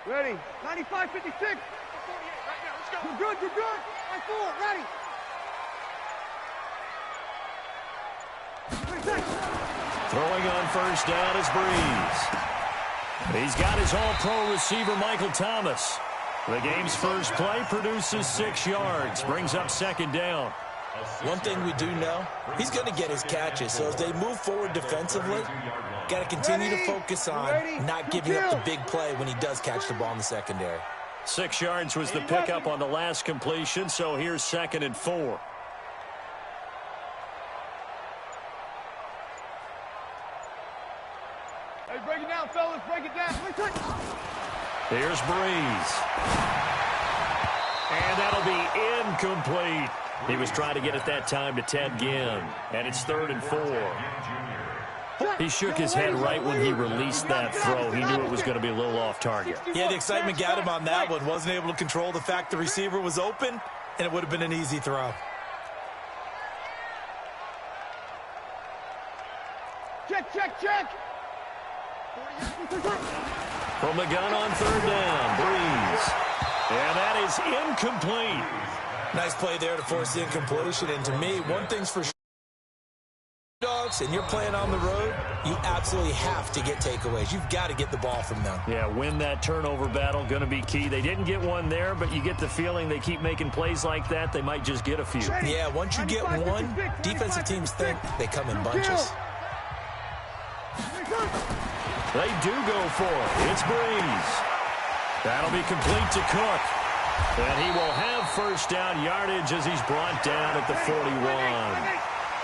Ready. 95-56. 48 right now. Let's go. You're good. You're good. 5-4. Ready. Throwing on first down is Breeze. He's got his all-pro receiver, Michael Thomas. The game's first play produces 6 yards, brings up second down. One thing we do know, he's going to get his catches. So as they move forward defensively, got to continue to focus on not giving up the big play when he does catch the ball in the secondary. 6 yards was the pickup on the last completion, so here's 2nd and 4. Hey, break it down, fellas. Break it down. Here's Breeze. And that'll be incomplete. He was trying to get it that time to Ted Ginn. And it's 3rd and 4. He shook his head right when he released that throw. He knew it was going to be a little off target. Yeah, the excitement got him on that one. Wasn't able to control the fact the receiver was open, and it would have been an easy throw. Check, check, check. From the gun on 3rd down, Breeze. And that is incomplete. Nice play there to force the incompletion. And to me, one thing's for sure, dogs, and you're playing on the road, you absolutely have to get takeaways. You've got to get the ball from them. Yeah, win that turnover battle, going to be key. They didn't get one there, but you get the feeling they keep making plays like that, they might just get a few. Yeah, once you get one, defensive teams think they come in bunches. They do go for it. It's Breeze. That'll be complete to Cook. And he will have first down yardage as he's brought down at the 41.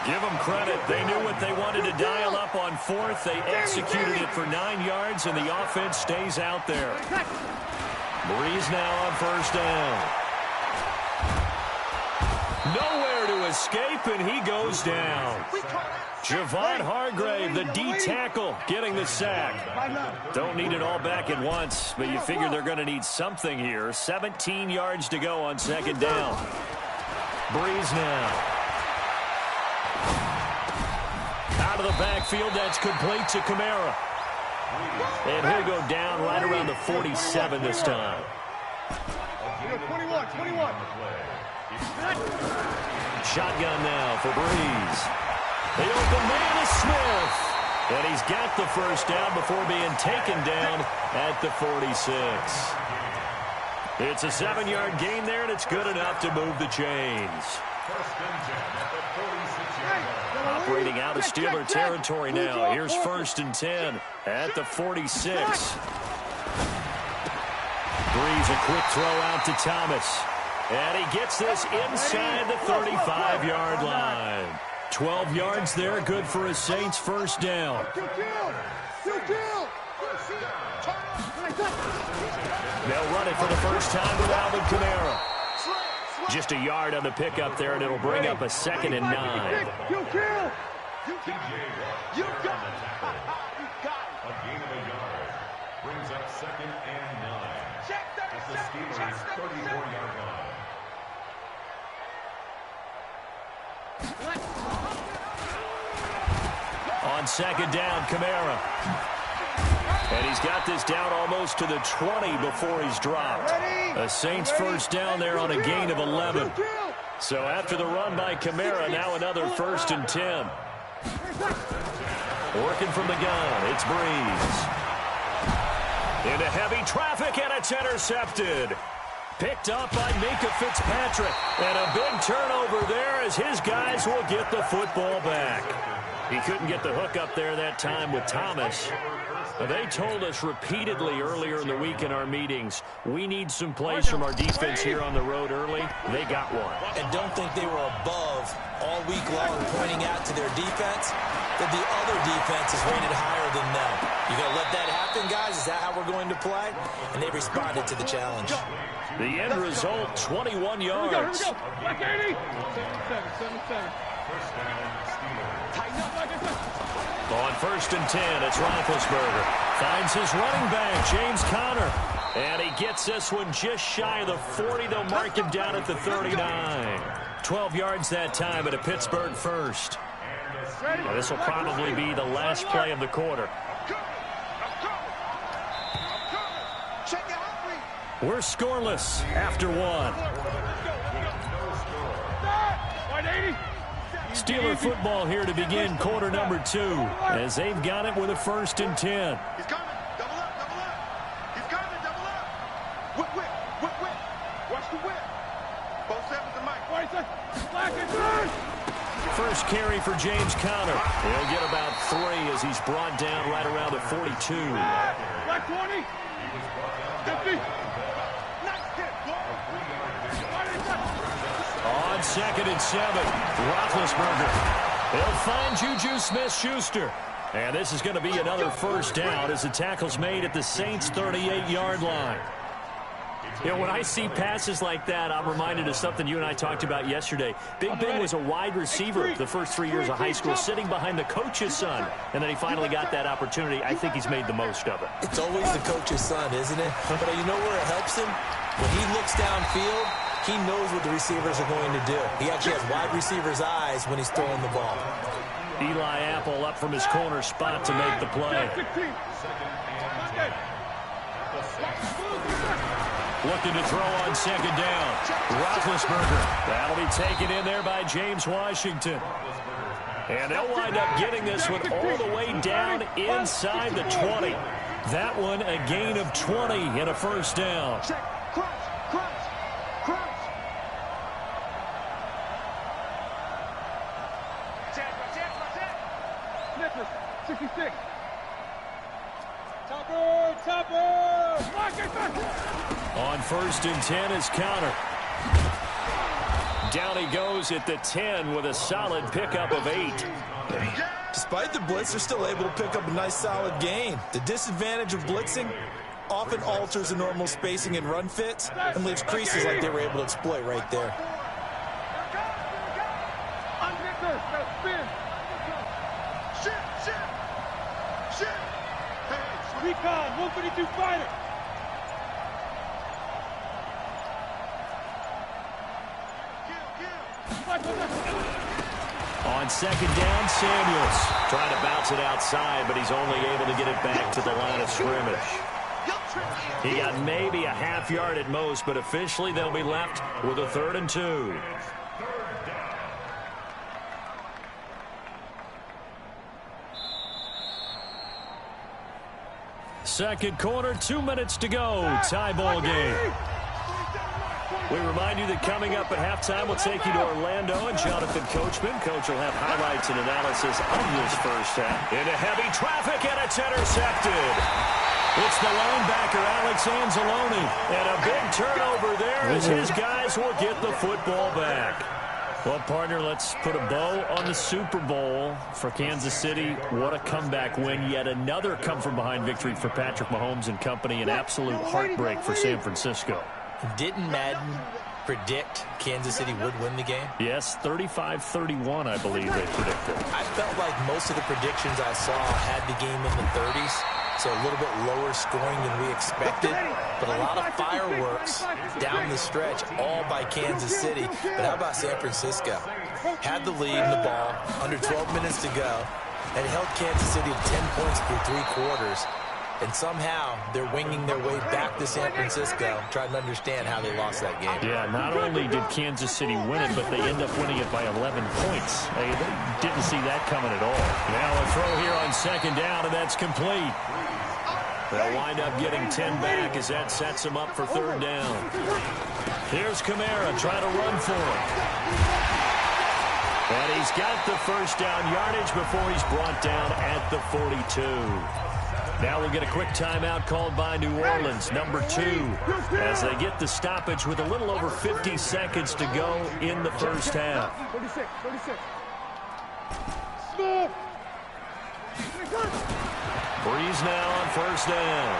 Give them credit. They knew what they wanted to dial up on 4th. They executed it for 9 yards, and the offense stays out there. Breeze now on first down. Nowhere to escape, and he goes down. Javon Hargrave, the D-tackle, getting the sack. Don't need it all back at once, but you figure they're going to need something here. 17 yards to go on 2nd down. Breeze now. Out of the backfield, that's complete to Kamara. And he'll go down right around the 47 this time. 21. Shotgun now for Breeze. The open man is Smith. And he's got the first down before being taken down at the 46. It's a 7-yard gain there, and it's good enough to move the chains. Operating out of Steeler territory now. Here's 1st and 10 at the 46. Breeze, a quick throw out to Thomas. And he gets this inside the 35-yard line. 12 yards there, good for a Saints first down. They'll run it for the first time with Alvin Kamara. Just a yard on the pickup there, and it'll bring up a 2nd and 9. Brings up 2nd and 9. At the Steelers' 34-yard line. On 2nd down, Kamara. And he's got this down almost to the 20 before he's dropped. A Saints first down there on a gain of 11. So after the run by Kamara, now another 1st and 10. Working from the gun, it's Breeze. Into heavy traffic, and it's intercepted. Picked up by Minka Fitzpatrick. And a big turnover there as his guys will get the football back. He couldn't get the hook up there that time with Thomas. They told us repeatedly earlier in the week in our meetings, we need some plays from our defense here on the road early. They got one. And don't think they were above all week long pointing out to their defense that the other defense is rated higher than them. You going to let that happen, guys? Is that how we're going to play? And they responded to the challenge. The end result, 21 yards. Here we go. Back 80. 7-7. On 1st and 10, it's Roethlisberger. Finds his running back, James Conner. And he gets this one just shy of the 40. They'll mark him down at the 39. 12 yards that time at a Pittsburgh first. Now, this will probably be the last play of the quarter. Check out. We're scoreless after one. Steeler football here to begin quarter number 2 as they've got it with a 1st and 10. He's coming. Double up, double up. He's coming, double up. Whip, whip, whip, whip. Watch the whip. Both sevens and Mike. Black and third. First carry for James Conner. He'll get about 3 as he's brought down right around the 42. Black 20. 50. On 2nd and 7, Roethlisberger. He'll find Juju Smith-Schuster. And this is going to be another 1st down as the tackle's made at the Saints' 38-yard line. You know, when I see passes like that, I'm reminded of something you and I talked about yesterday. Big Ben was a wide receiver the first 3 years of high school, sitting behind the coach's son. And then he finally got that opportunity. I think he's made the most of it. It's always the coach's son, isn't it? But you know where it helps him? When he looks downfield, he knows what the receivers are going to do. He actually has wide receivers' eyes when he's throwing the ball. Eli Apple up from his corner spot to make the play. Looking to throw on 2nd down. Roethlisberger. That'll be taken in there by James Washington. And they'll wind up getting this one all the way down inside the 20. That one a gain of 20 and a 1st down. Snickers, 66. Topper. On 1st and 10 is Conner. Down he goes at the 10 with a solid pickup of 8. Despite the blitz, they're still able to pick up a nice, solid gain. The disadvantage of blitzing often alters the normal spacing and run fits and leaves creases like they were able to exploit right there. Recon, 152 fighter. On 2nd down, Samuels. Trying to bounce it outside, but he's only able to get it back to the line of scrimmage. He got maybe a half yard at most, but officially they'll be left with a 3rd and 2. Second quarter, 2 minutes to go. Tie ball game. We remind you that coming up at halftime, we'll take you to Orlando and Jonathan Coachman. Coach will have highlights and analysis of this first half. Into heavy traffic, and it's intercepted. It's the linebacker, Alex Anzalone. And a big turnover there as his guys will get the football back. Well, partner, let's put a bow on the Super Bowl for Kansas City. What a comeback win. Yet another come-from-behind victory for Patrick Mahomes and company. An absolute heartbreak for San Francisco. Didn't Madden predict Kansas City would win the game? Yes, 35-31, I believe they predicted. I felt like most of the predictions I saw had the game in the 30s, so a little bit lower scoring than we expected. But a lot of fireworks down the stretch, all by Kansas City. But how about San Francisco? Had the lead in the ball, under 12 minutes to go, and held Kansas City to 10 points through 3 quarters. And somehow they're winging their way back to San Francisco, trying to understand how they lost that game. Yeah, not only did Kansas City win it, but they end up winning it by 11 points. They didn't see that coming at all. Now a throw here on 2nd down, and that's complete. They'll wind up getting 10 back as that sets them up for 3rd down. Here's Kamara trying to run for it. And he's got the 1st down yardage before he's brought down at the 42. Now we'll get a quick timeout called by New Orleans, number 2, as they get the stoppage with a little over 50 seconds to go in the first half. 36. Breeze now on 1st down.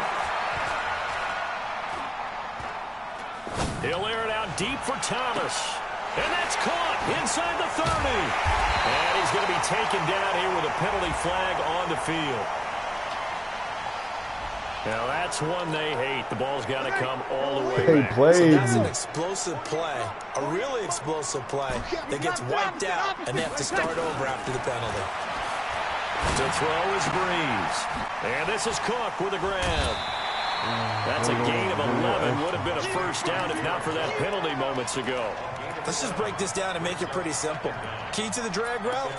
He'll air it out deep for Thomas. And that's caught inside the 30. And he's going to be taken down here with a penalty flag on the field. Now that's one they hate. The ball's got to come all the way back. So that's an explosive play, a really explosive play that gets wiped out, and they have to start over after the penalty. To throw is Breeze. And this is Cook with a grab. That's a gain of 11. Would have been a first down if not for that penalty moments ago. Let's just break this down and make it pretty simple. Key to the drag route,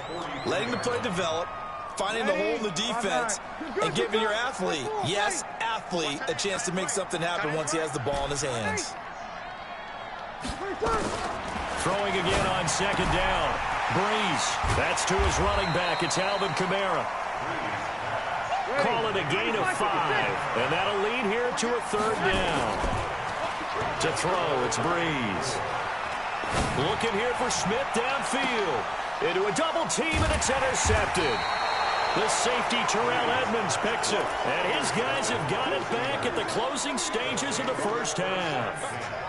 letting the play develop, finding the hole in the defense, and giving your athlete, yes, athlete, a chance to make something happen once he has the ball in his hands. Throwing again on second down. Breeze. That's to his running back. It's Alvin Kamara. Call it a gain of 5. And that'll lead here to a third down. To throw, it's Breeze. Looking here for Smith downfield. Into a double team, and it's intercepted. The safety, Terrell Edmonds, picks it. And his guys have got it back at the closing stages of the first half.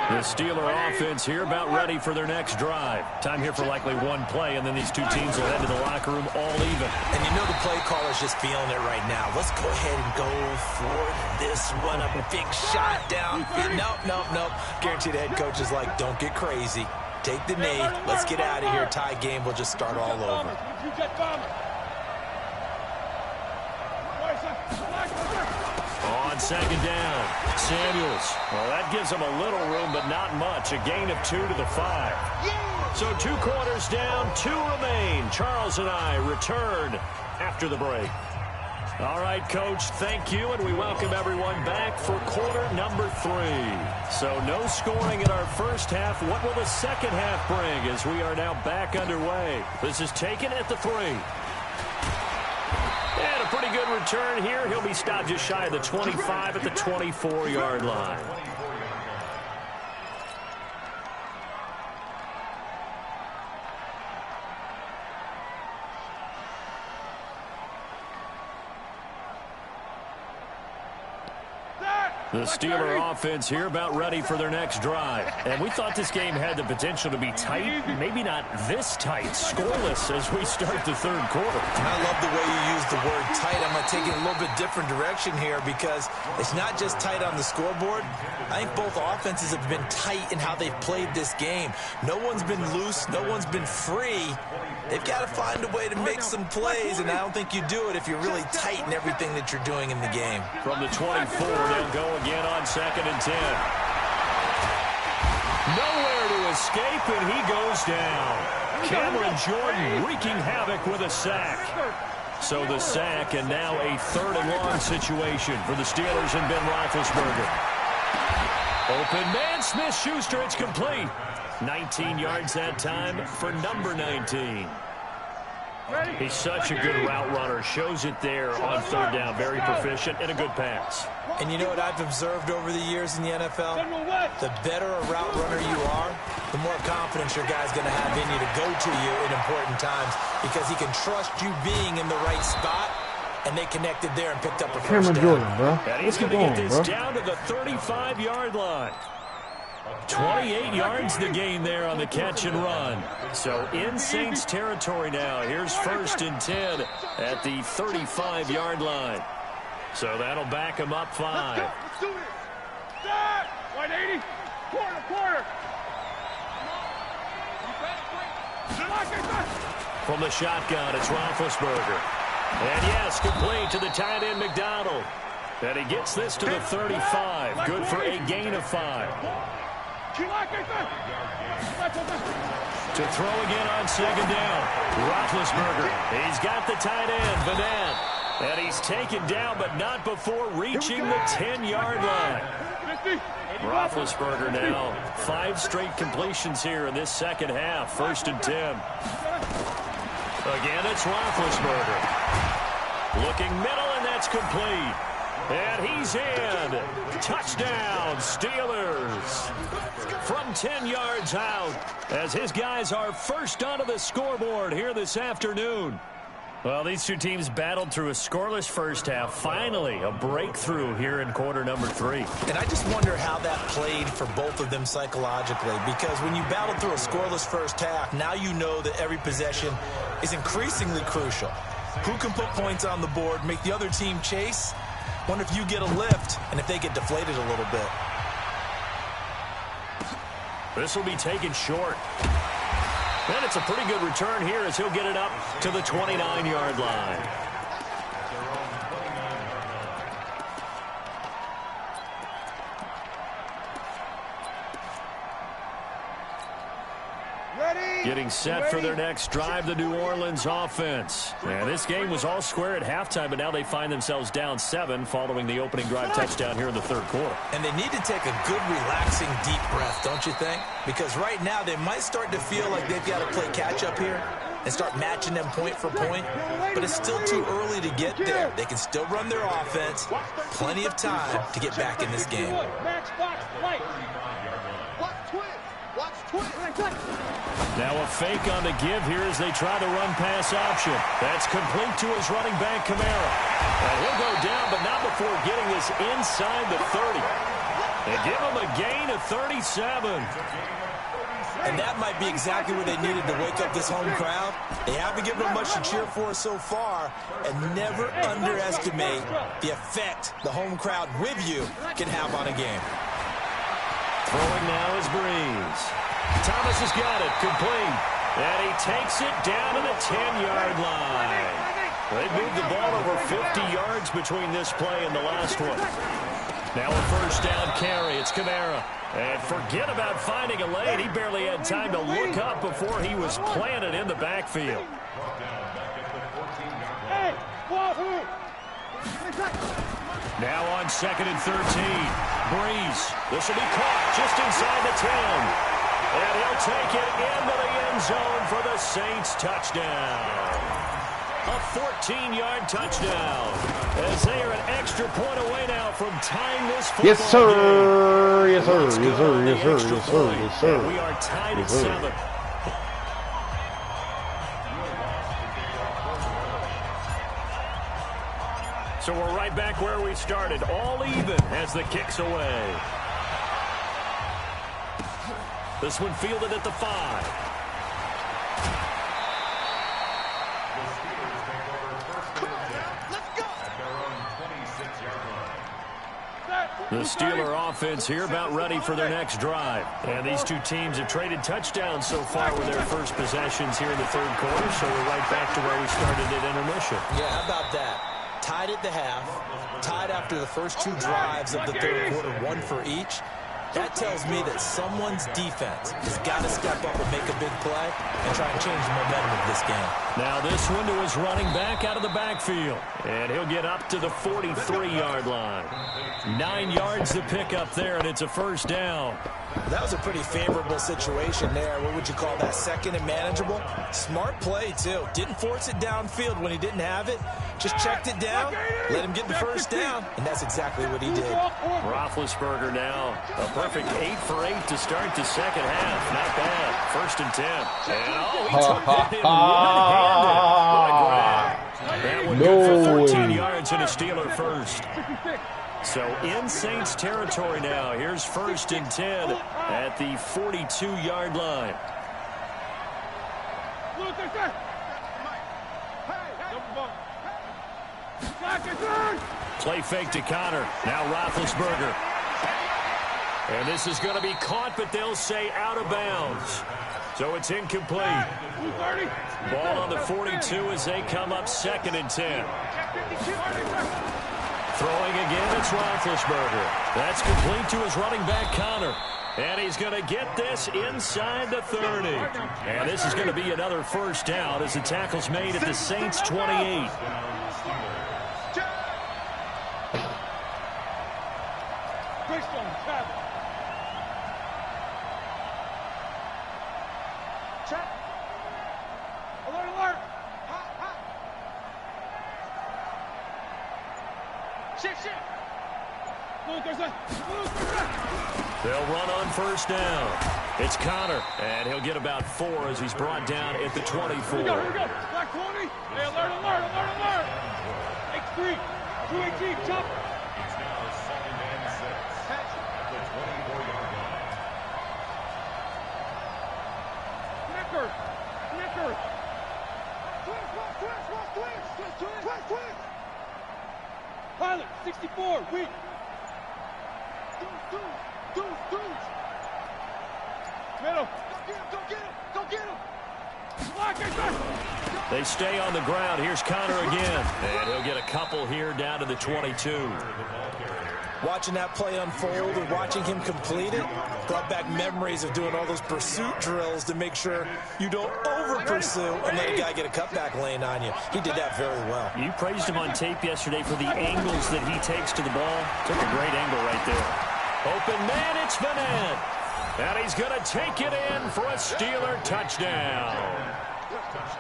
The Steeler offense here about ready for their next drive. Time here for likely one play, and then these two teams will head to the locker room all even. And you know the play caller's just feeling it right now. Let's go ahead and go for this one. A big shot down. Nope. Guaranteed the head coach is like, don't get crazy. Take the knee. Let's get out of here. Tie game. We'll just start all over. On second down, Samuels. Well, that gives them a little room, but not much. A gain of 2 to the 5. So 2 quarters down, 2 remain. Charles and I return after the break. All right, Coach, thank you, and we welcome everyone back for quarter number 3. So no scoring in our first half. What will the second half bring as we are now back underway? This is taken at the 3. And a pretty good return here. He'll be stopped just shy of the 25 at the 24-yard line. The Steeler offense here about ready for their next drive. And we thought this game had the potential to be tight, maybe not this tight, scoreless as we start the third quarter. And I love the way you use the word tight. I'm going to take it a little bit different direction here because it's not just tight on the scoreboard. I think both offenses have been tight in how they've played this game. No one's been loose. No one's been free. They've got to find a way to make some plays, and I don't think you do it if you're really tight in everything that you're doing in the game. From the 24, they'll go again on 2nd and 10. Nowhere to escape, and he goes down. Cameron Jordan wreaking havoc with a sack. So the sack, and now a 3rd and long situation for the Steelers and Ben Roethlisberger. Open man, Smith-Schuster, it's complete. 19 yards that time for number 19. He's such a good route runner. Shows it there on 3rd down. Very proficient and a good pass. And you know what I've observed over the years in the NFL? The better a route runner you are, the more confidence your guy's going to have in you to go to you in important times because he can trust you being in the right spot. And they connected there and picked up a first down. Jordan, bro. And he's going to get this down to the 35-yard line. 28 yards the gain there on the catch and run. So in Saints territory now. Here's 1st and 10 at the 35-yard line. So that'll back him up 5. Let's do this. 180. Quarter. From the shotgun, it's Roethlisberger. And yes, complete to the tight end McDonald. And he gets this to the 35. Good for a gain of 5. To throw again on 2nd down. Roethlisberger. He's got the tight end, Vanette. And he's taken down, but not before reaching the 10-yard line. Roethlisberger now. 5 straight completions here in this second half. 1st and 10. Again, it's Roethlisberger. Looking middle, and that's complete. And he's in. Touchdown, Steelers. From 10 yards out, as his guys are first onto the scoreboard here this afternoon. Well, these two teams battled through a scoreless first half. Finally, a breakthrough here in quarter number 3. And I just wonder how that played for both of them psychologically. Because when you battle through a scoreless first half, now you know that every possession is increasingly crucial. Who can put points on the board, make the other team chase? Wonder if you get a lift and if they get deflated a little bit. This will be taken short. And it's a pretty good return here as he'll get it up to the 29-yard line. Getting set for their next drive, the New Orleans offense. And this game was all square at halftime, but now they find themselves down 7 following the opening drive touchdown here in the third quarter. And they need to take a good, relaxing, deep breath, don't you think? Because right now they might start to feel like they've got to play catch-up here and start matching them point for point. But it's still too early to get there. They can still run their offense. Plenty of time to get back in this game. Now a fake on the give here as they try the run-pass option. That's complete to his running back, Kamara. And he'll go down, but not before getting this inside the 30. They give him a gain of 37. And that might be exactly what they needed to wake up this home crowd. They haven't given them much to cheer for so far, and never underestimate the effect the home crowd with you can have on a game. Throwing now is Breeze. Thomas has got it, complete. And he takes it down to the 10-yard line. They moved the ball over 50 yards between this play and the last one. Now a first down carry. It's Kamara. And forget about finding a lane. He barely had time to look up before he was planted in the backfield. Now on 2nd and 13. Breeze. This will be caught just inside the 10. And he'll take it into the end zone for the Saints touchdown. A 14-yard touchdown. As they are an extra point away now from tying this football Yes, sir. game. Yes, sir. Let's Yes, go on sir. the Yes, sir. extra Yes, sir. point. Yes, sir. And we are tied at 7. So we're right back where we started, all even as the kick's away. This one fielded at the 5. The Steeler offense here about ready for their next drive. And these two teams have traded touchdowns so far with their first possessions here in the third quarter, so we're right back to where we started at intermission. Yeah, how about that? Tied at the half, tied after the first 2 drives of the third quarter, 1 for each. That tells me that someone's defense has got to step up and make a big play and try and change the momentum of this game. Now this one to his running back out of the backfield. And he'll get up to the 43-yard line. 9 yards to pick up there, and it's a first down. That was a pretty favorable situation there. What would you call that? 2nd and manageable? Smart play, too. Didn't force it downfield when he didn't have it. Just checked it down, let him get the first down, and that's exactly what he did. Roethlisberger now. A perfect 8 for 8 to start the second half. Not bad. 1st and 10. And he took that in one-handed. What a grab. That one good for 14 yards and a Steeler first. So in Saints territory now. Here's 1st and 10 at the 42-yard line. Play fake to Connor. Now Roethlisberger. And this is going to be caught, but they'll say out of bounds. So it's incomplete. Ball on the 42 as they come up 2nd and 10. Throwing again, it's Roethlisberger. That's complete to his running back, Connor. And he's going to get this inside the 30. And this is going to be another first down as the tackle's made at the Saints' 28. They'll run on first down. It's Connor, and he'll get about 4 as he's brought down at the 24. Here we go. Black 20. Hey, alert, alert, alert, alert. X3. 218, chop. It's now 2nd and 6 at the 24-yard line. Necker. Necker. Twist. Pilot, 64, weak. Deuce. Middle. Go get him. They stay on the ground. Here's Connor again. And he'll get a couple here down to the 22. Watching that play unfold and watching him complete it brought back memories of doing all those pursuit drills to make sure you don't over-pursue and let a guy get a cutback lane on you. He did that very well. You praised him on tape yesterday for the angles that he takes to the ball. Took a great angle right there. Open man, it's Vanette. And he's going to take it in for a Steeler touchdown.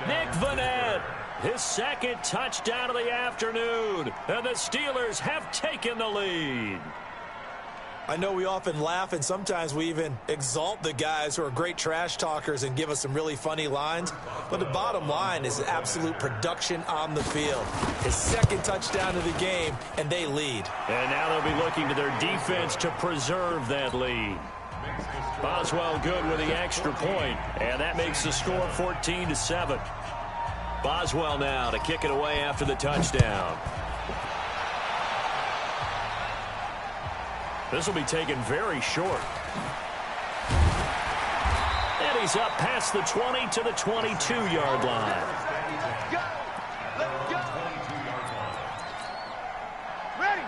Nick Vanette, his second touchdown of the afternoon. And the Steelers have taken the lead. I know we often laugh, and sometimes we even exalt the guys who are great trash talkers and give us some really funny lines. But the bottom line is absolute production on the field. His second touchdown of the game, and they lead. And now they'll be looking to their defense to preserve that lead. Boswell good with the extra point, and that makes the score 14-7. Boswell now to kick it away after the touchdown. This will be taken very short. And he's up past the 20 to the 22-yard line.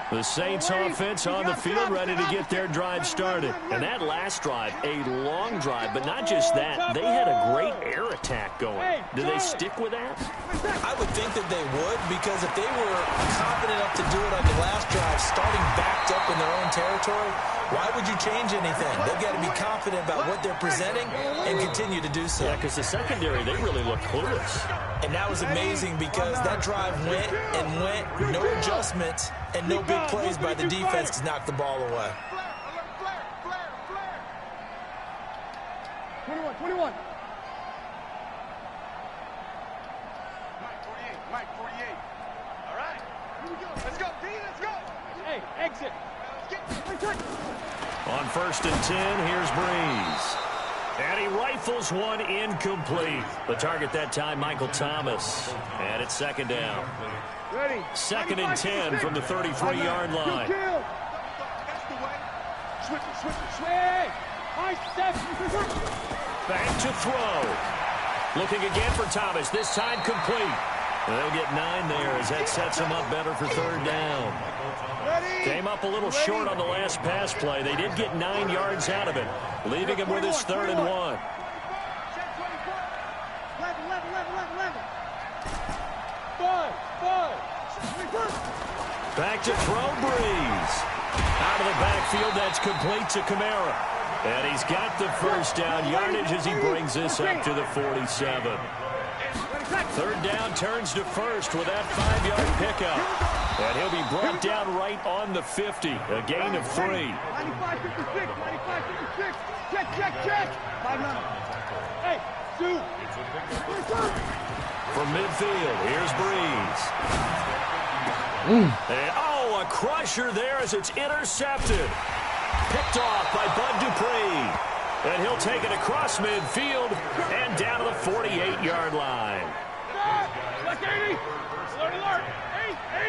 The Saints offense on the field ready to get their drive started. And that last drive, a long drive, but not just that. They had a great air attack going. Do they stick with that? I would think that they would, because if they were confident enough to do it on the last drive, starting backed up in their own territory, why would you change anything? They've got to be confident about what they're presenting and continue to do so. Yeah, because the secondary, they really look clueless. And that was amazing because that drive went and went, no adjustments, and no big plays by the defense to knock the ball away. 21. Mike 48. All right. Here we go. Let's go, D. Let's go. Hey, exit. On 1st and 10, here's Breeze. And he rifles one incomplete. The target that time, Michael Thomas. And it's second down. Ready. 2nd and 10 from the 33-yard line. That's the way. Switch. Hey, nice step. Back to throw. Looking again for Thomas. This time complete. They'll get 9 there as that sets him up better for 3rd down. Came up a little short on the last pass play. They did get 9 yards out of it, leaving him with his 3rd and 1. 11. Back to throw, Breeze. Out of the backfield, that's complete to Kamara. And he's got the first down yardage as he brings this up to the 47. 3rd down turns to 1st with that 5-yard pickup. And he'll be brought down right on the 50, a gain of 3. 95-56. Check. 5 minutes. Hey, Sue. From midfield, here's Breeze. And, a crusher there as it's intercepted. Picked off by Bud Dupree. And he'll take it across midfield and down to the 48-yard line. Black 80. Alert. 8.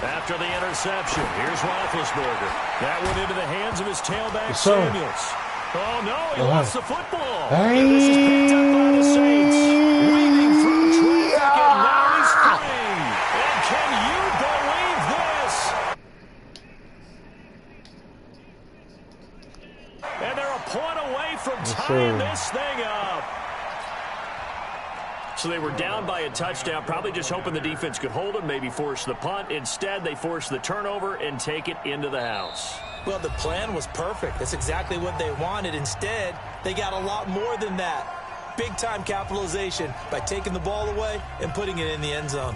After the interception, here's Roethlisberger. That went into the hands of his tailback, Samuels. Oh, no, he lost the football. And this is picked up by the Saints. Weaving through traffic, and now he's free. And can you believe this? And they're a point away from tying this thing up. So they were down by a touchdown, probably just hoping the defense could hold them, maybe force the punt. Instead, they force the turnover and take it into the house. Well, the plan was perfect. That's exactly what they wanted. Instead, they got a lot more than that. Big-time capitalization by taking the ball away and putting it in the end zone.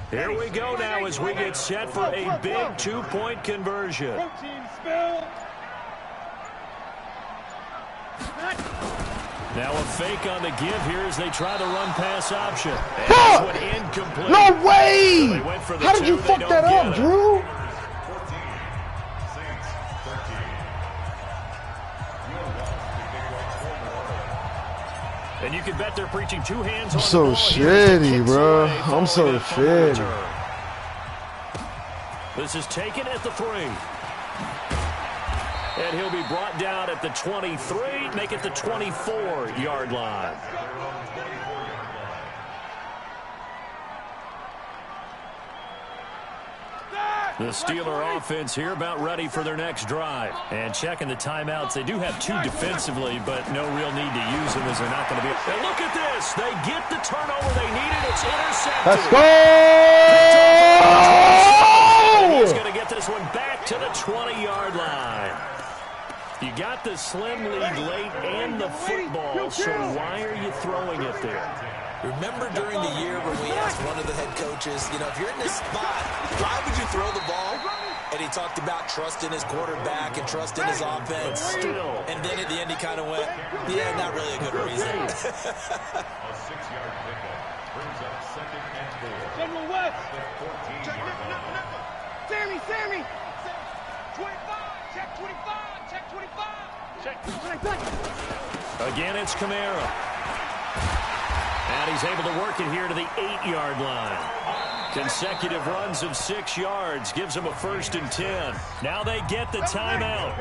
Here we go now as we get set for a big 2-point conversion. Protein spill. Now a fake on the give here as they try the run-pass option. And this one incomplete. No way! So they went for the How did you fuck that up, Drew? 14, Saints 13. And you can bet they're preaching two hands on I'm so the ball. shitty, bro. I'm so shitty. This is taken at the 3. And he'll be brought down at the 23, make it the 24-yard line. The Steeler offense here about ready for their next drive. And checking the timeouts, they do have 2 defensively, but no real need to use them as they're not going to be. And look at this. They get the turnover they needed. It's intercepted. Let's go! He's going to get this one back to the 20-yard line. You got the slim lead late and the football, so why are you throwing it there? Remember during the year when we asked one of the head coaches, you know, if you're in this spot, why would you throw the ball? And he talked about trusting his quarterback and trusting his offense. Still. And then at the end he kind of went, yeah, not really a good reason. A 6-yard pickup brings up 2nd and 4. General West. The 14-yard line. Sammy. 25. Check 25. Check 25. Check. Again, it's Kamara. And he's able to work it here to the 8-yard line. Consecutive runs of 6 yards gives them a 1st and 10. Now they get the timeout.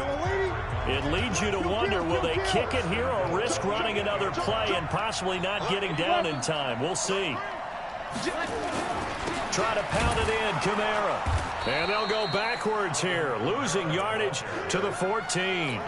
It leads you to wonder, will they kick it here or risk running another play and possibly not getting down in time? We'll see. Try to pound it in, Kamara. And they'll go backwards here, losing yardage to the 14.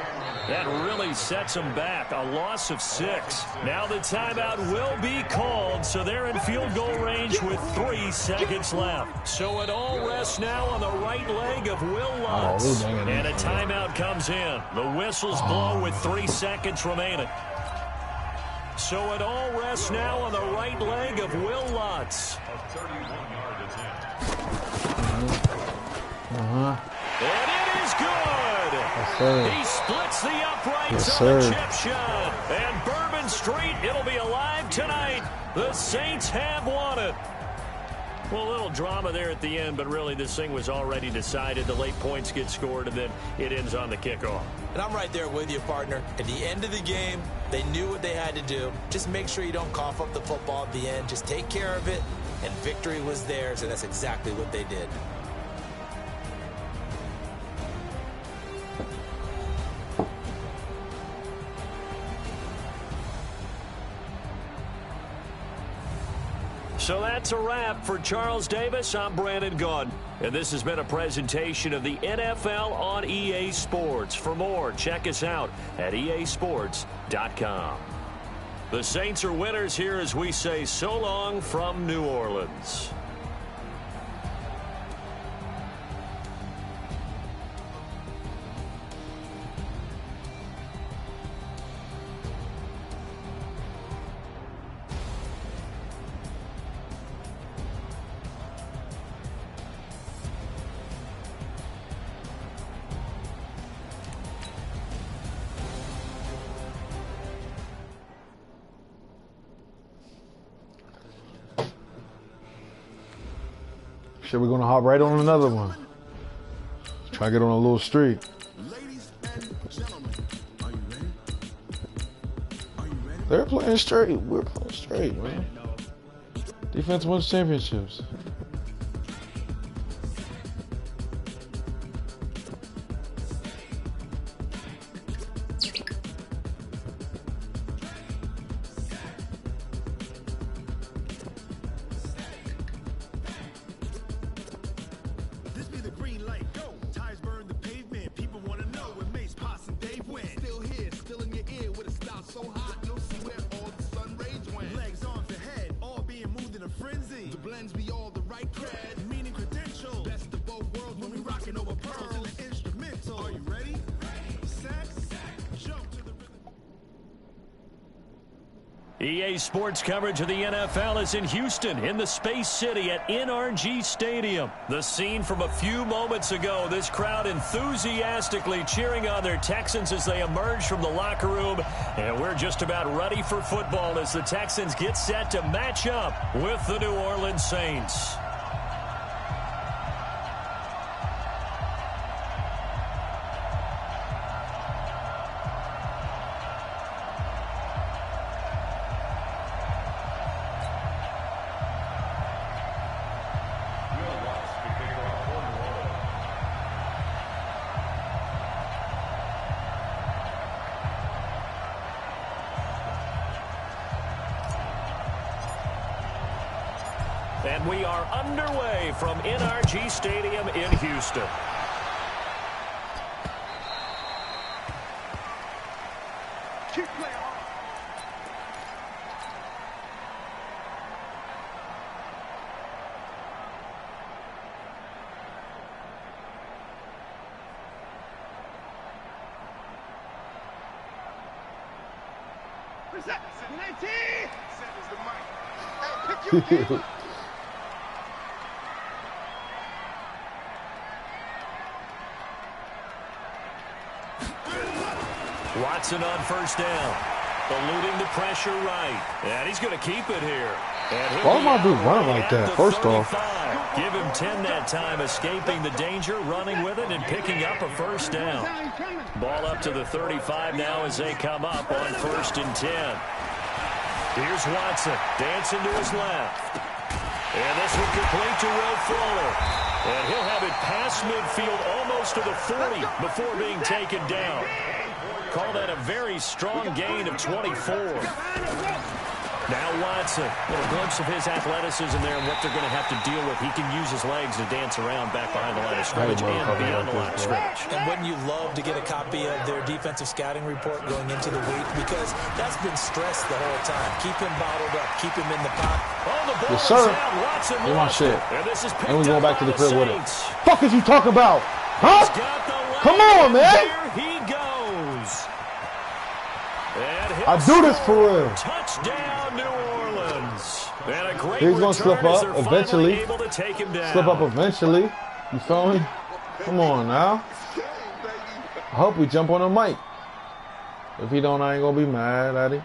That really sets them back, a loss of 6. Now the timeout will be called, so they're in field goal range with 3 seconds left. So it all rests now on the right leg of Will Lutz. And a timeout comes in. The whistles blow with 3 seconds remaining. So it all rests now on the right leg of Will Lutz. A 31-yard attempt. And it is good. He splits the uprights on the chip shot. And Bourbon Street, it'll be alive tonight. The Saints have won it. Well, a little drama there at the end, but really this thing was already decided. The late points get scored, and then it ends on the kickoff. And I'm right there with you, partner. At the end of the game, they knew what they had to do. Just make sure you don't cough up the football at the end. Just take care of it, and victory was theirs, and that's exactly what they did. So that's a wrap for Charles Davis. I'm Brandon Gaudin, and this has been a presentation of the NFL on EA Sports. For more, check us out at easports.com. The Saints are winners here as we say so long from New Orleans. Shit, we're gonna hop right on another one. Try to get on a little streak. Ladies and gentlemen, are you ready? Are you ready? They're playing straight. We're playing straight, man. Defense wins championships. This be the green light, go. Tires burn the pavement. People want to know when Mace, Pops, and Dave went. Still here, still in your ear with a style so hot, you'll see where all the sun rays went. Legs, arms, and head, all being moved in a frenzy. The blends be all the right cred, meaning credentials. Best of both worlds when we rocking over pearls and the instrumental. Are you ready? Sex, jump to the rhythm. EA Sports coverage of the NFL is in Houston, in the Space City at NRG Stadium. The scene from a few moments ago, this crowd enthusiastically cheering on their Texans as they emerge from the locker room. And we're just about ready for football as the Texans get set to match up with the New Orleans Saints. And we are underway from NRG Stadium in Houston. Keep playing hard. Reset. 19. Set is the mic. Hey, pick your Watson on first down. Eluding the pressure right. And he's going to keep it here. Why am I doing running like that? First off, give him 10 that time, escaping the danger, running with it, and picking up a first down. Ball up to the 35 now as they come up on 1st and 10. Here's Watson, dancing to his left. And this will complete to Will Fuller. And he'll have it past midfield almost to the 40 before being taken down. Call that a very strong gain of 24. Now Watson, a little glimpse of his athleticism there and what they're going to have to deal with. He can use his legs to dance around back behind the line of scrimmage and beyond the line of scrimmage. And wouldn't you love to get a copy of their defensive scouting report going into the week? Because that's been stressed the whole time. Keep him bottled up. Keep him in the pocket. Oh, the ball yes, sir. Watson Get my shit. And we going back to the crib with it. Fuck is you talking about? Huh? Come on, man. There he goes. I do this for real. Touchdown, New Orleans. And a great He's going to slip up eventually. Slip up eventually. You feel me? Come on now. I hope we jump on the mic. If he don't, I ain't going to be mad at him.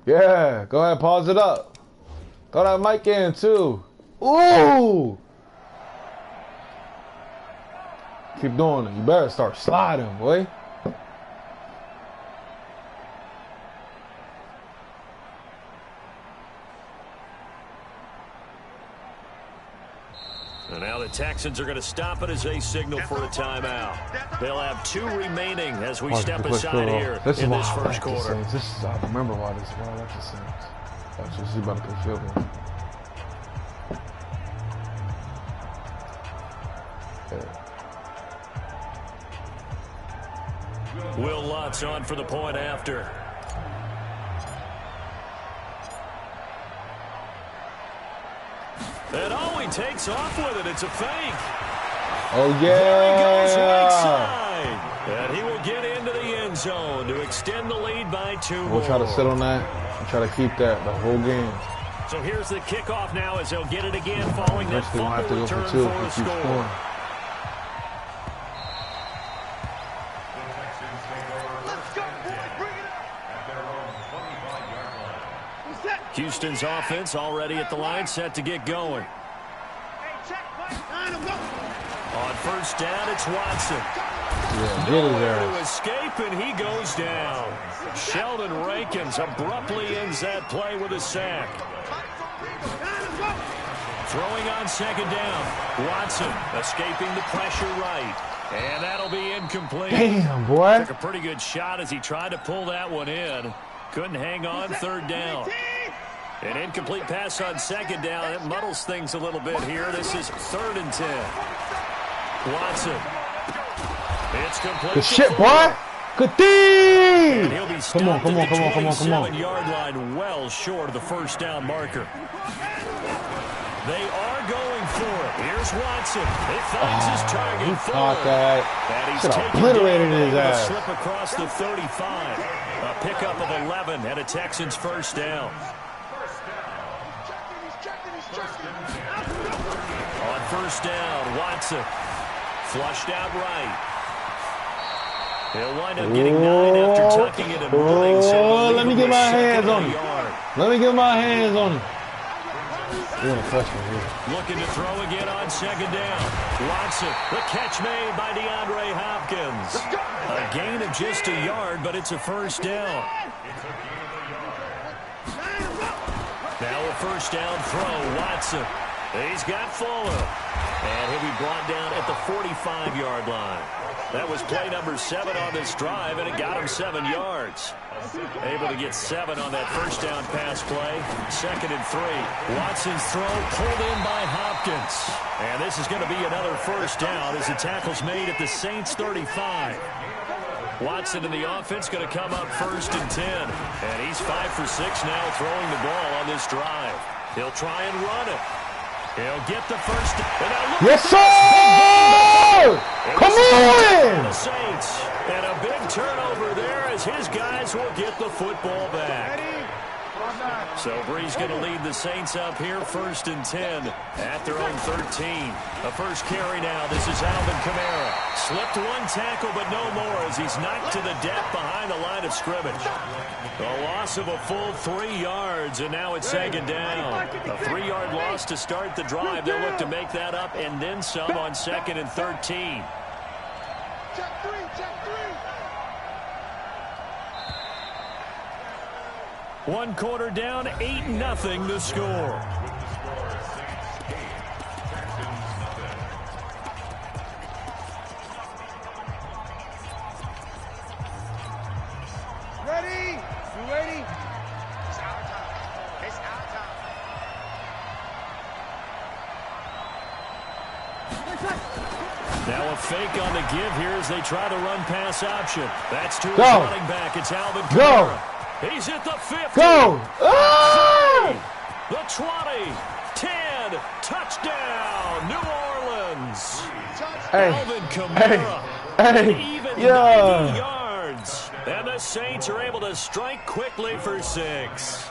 Yeah, go ahead, pause it up. Throw that mic in too. Ooh! Keep doing it. You better start sliding, boy. And now the Texans are going to stop it as they signal for a timeout. They'll have 2 remaining as we step aside here in this first quarter. I remember why this is why I like the Saints. Watch this, he's about to play field goal. Yeah. Will Lutz on for the point after. And he takes off with it. It's a fake. Oh, yeah. There he goes right side. And he will get into the end zone to extend the lead by 2 more. We'll try to sit on that and try to keep that the whole game. So here's the kickoff now as they'll get it again following that fumble return for 2 for a score. Scoring. Houston's offense already at the line, set to get going. On first down, it's Watson. Nowhere to escape, and he goes down. Sheldon Rankins abruptly ends that play with a sack. Throwing on second down. Watson escaping the pressure right. And that'll be incomplete. Damn, boy. Took a pretty good shot as he tried to pull that one in. Couldn't hang on third down. An incomplete pass on second down. It muddles things a little bit here. This is 3rd and 10. Watson. It's complete. Good shit, boy. Good thing. And he'll be stopped at the 27-yard line, well short of the first down marker. They are going for it. Here's Watson. It finds his target. He caught that. And he's obliterated his ass. Slip across the 35. A pickup of 11 and a Texans first down. On first down, Watson flushed out right. He'll wind up getting 9 after tucking it and running. So let me get my hands on him. Let me get my hands on him. Looking to throw again on second down. Watson, the catch made by DeAndre Hopkins. A gain of just a yard, but it's a first down. Now a first down throw, Watson. He's got Fuller. And he'll be brought down at the 45-yard line. That was play number 7 on this drive, and it got him 7 yards. Able to get 7 on that first down pass play. 2nd and 3. Watson's throw pulled in by Hopkins. And this is going to be another first down as the tackle's made at the Saints 35. Watson in the offense going to come up 1st and 10. And he's 5 for 6 now throwing the ball on this drive. He'll try and run it. He'll get the first. Yes, sir! Come on! The Saints. And a big turnover there as his guys will get the football back. So Brees going to lead the Saints up here 1st and 10 at their own 13. The first carry now. This is Alvin Kamara. Slipped one tackle, but no more as he's knocked to the deck behind the line of scrimmage. A loss of a full 3 yards, and now it's 2nd down. A 3-yard loss to start the drive. They'll look to make that up and then some on 2nd and 13. Check 3, check 3. 1 quarter down, 8-0 the score. Ready? You ready? It's our time. It's our time. Now a fake on the give here as they try to run pass option. That's to his Go. running back. It's Alvin Kamara. Go. He's at the 50. Go! Ah! The 20. 10. Touchdown, New Orleans. Hey, Alvin Kamara. hey, Even 90 yeah. yards. And the Saints are able to strike quickly for 6.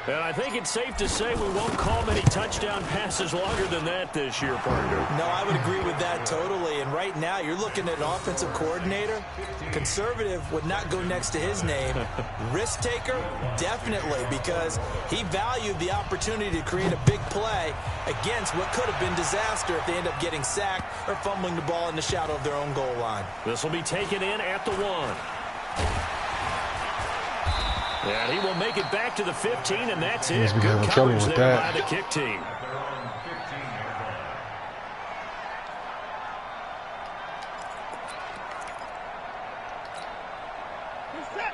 And I think it's safe to say we won't call many touchdown passes longer than that this year, partner. No, I would agree with that totally. And right now, you're looking at an offensive coordinator. Conservative would not go next to his name. Risk taker, definitely, because he valued the opportunity to create a big play against what could have been disaster if they end up getting sacked or fumbling the ball in the shadow of their own goal line. This will be taken in at the 1. And he will make it back to the 15, and that's it. Good coverage there by the kick team.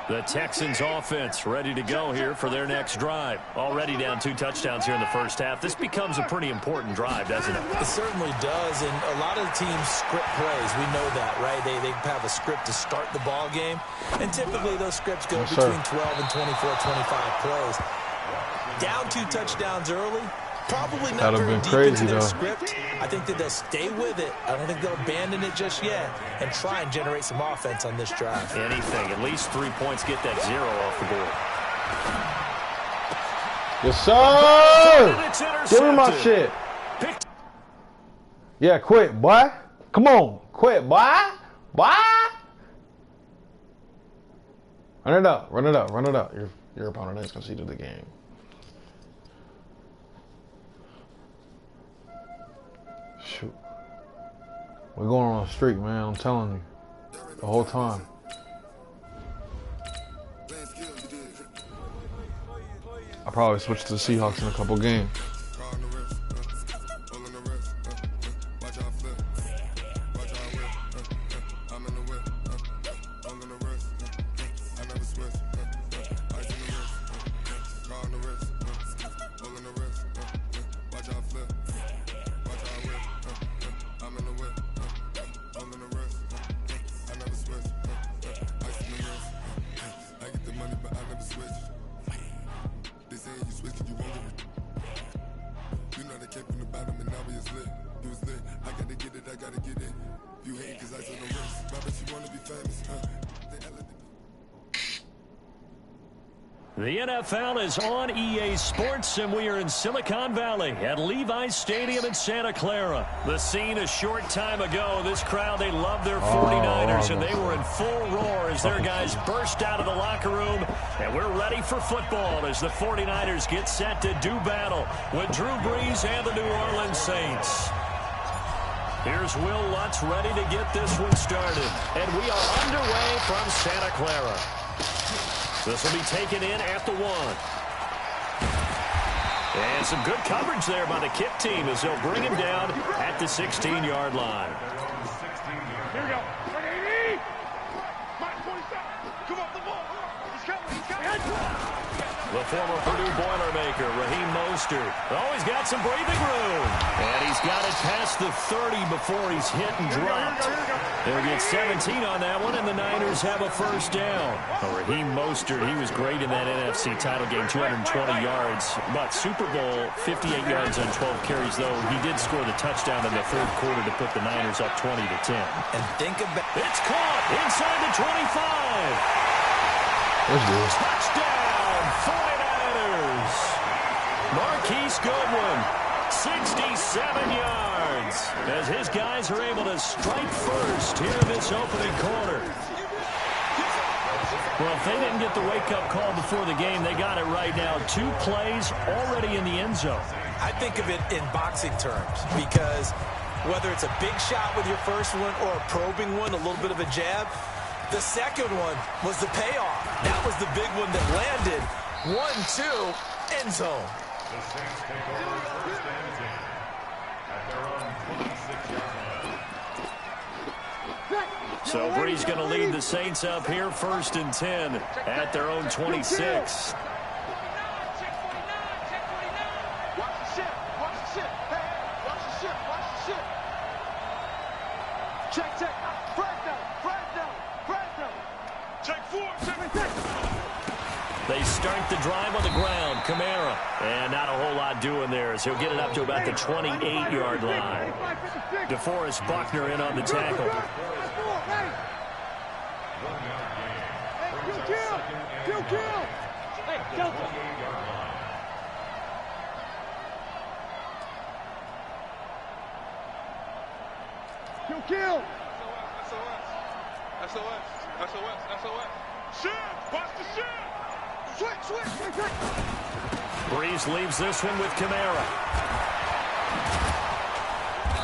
The Texans offense ready to go here for their next drive. Already down 2 touchdowns here in the first half. This becomes a pretty important drive, doesn't it? It certainly does, and a lot of the teams script plays. We know that, right? They have a script to start the ball game, and typically those scripts go between 12 and 24, 25 plays. Down 2 touchdowns early, probably not very deep into their script. I think that they'll stay with it. I don't think they'll abandon it just yet and try and generate some offense on this drive. Anything, at least 3 points, get that 0 off the board. Yes, sir! Give me my shit. Yeah, quit, boy. Come on, quit, boy. Boy! Run it up, run it up, run it up. Your opponent has conceded the game. Shoot. We're going on a streak, man. I'm telling you. The whole time. I'll probably switch to the Seahawks in a couple games. The NFL is on EA Sports, and we are in Silicon Valley at Levi's Stadium in Santa Clara. The scene a short time ago, this crowd, they love their 49ers, and they were in full roar as their guys burst out of the locker room. And we're ready for football as the 49ers get set to do battle with Drew Brees and the New Orleans Saints. Here's Will Lutz ready to get this one started. And we are underway from Santa Clara. This will be taken in at the 1. And some good coverage there by the kick team as they'll bring him down at the 16-yard line. Here we go. The former Purdue Boilermaker, Raheem Mostert. Oh, he's got some breathing room. And he's got it past the 30 before he's hit and dropped. They'll get 17 on that one, and the Niners have a first down. Oh, Raheem Mostert, he was great in that NFC title game, 220 yards. But Super Bowl, 58 yards on 12 carries, though. He did score the touchdown in the third quarter to put the Niners up 20-10. And think about it's caught inside the 25. Touchdown, 49ers. Marquise Goodwin, 67 yards, as his guys are able to strike first here in this opening quarter. Well, if they didn't get the wake-up call before the game, they got it right now. 2 plays already in the end zone. I think of it in boxing terms, because whether it's a big shot with your first one or a probing one, a little bit of a jab, the second one was the payoff. That was the big one that landed. 1-2, end zone. The Saints take over first and 10 at their own 26-yard line. So Bree's going to lead the Saints up here, first and 10 at their own 26. They start the drive on the ground. Kamara. And not a whole lot doing there as he'll get it up to about the 28-yard line. DeForest Buckner in on the tackle. Kill. SOS. Shift. Watch the shift. Switch. Breeze leaves this one with Kamara.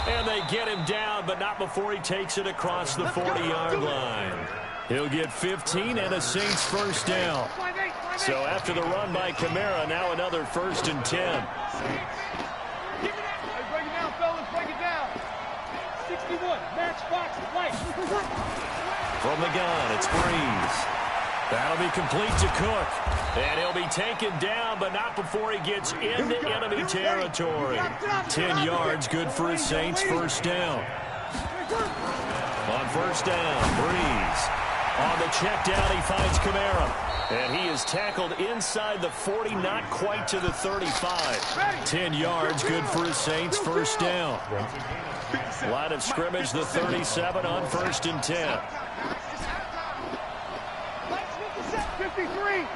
And they get him down, but not before he takes it across the 40-yard line. He'll get 15 and a Saints first down. So after the run by Kamara, now another first and 10. Break it down, fellas. Break it down. 61. Matchbox light. From the gun, it's Breeze. That'll be complete to Cook. And he'll be taken down, but not before he gets into enemy territory. 10 yards, good for his Saints, first down. On first down, Breeze. On the check down, he finds Kamara. And he is tackled inside the 40, not quite to the 35. 10 yards, good for his Saints, first down. Line of scrimmage, the 37 on first and 10. 53.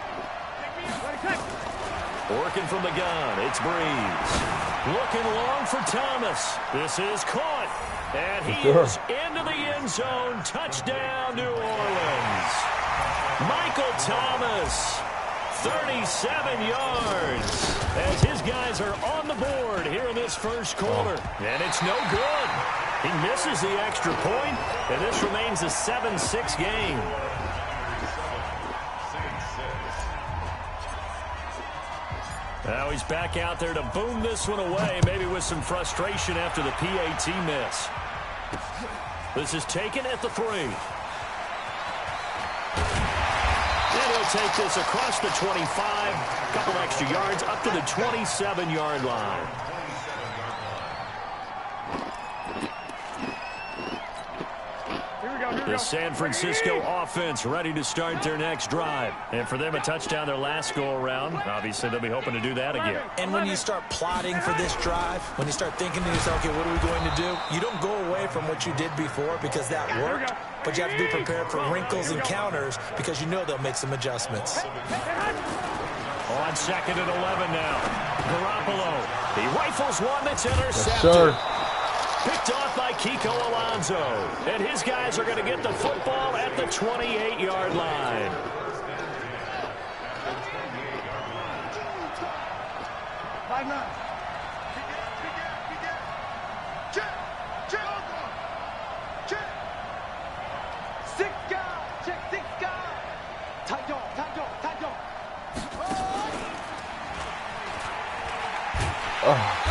Working from the gun, it's Breeze. Looking long for Thomas. This is caught. And he is into the end zone. Touchdown, New Orleans. Michael Thomas, 37 yards, as his guys are on the board here in this first quarter. And it's no good. He misses the extra point, and this remains a 7-6 game. Now he's back out there to boom this one away, maybe with some frustration after the PAT miss. This is taken at the 3. And he'll take this across the 25, a couple extra yards, up to the 27-yard line. The San Francisco offense ready to start their next drive. And for them, a touchdown their last go-around. Obviously, they'll be hoping to do that again. And when you start plotting for this drive, when you start thinking to yourself, okay, what are we going to do? You don't go away from what you did before because that worked. But you have to be prepared for wrinkles and counters because you know they'll make some adjustments. On second and 11 now. Garoppolo. He rifles one that's intercepted. Yes, sir. Picked off by Kiko Alonso. And his guys are going to get the football at the 28-yard line. Oh.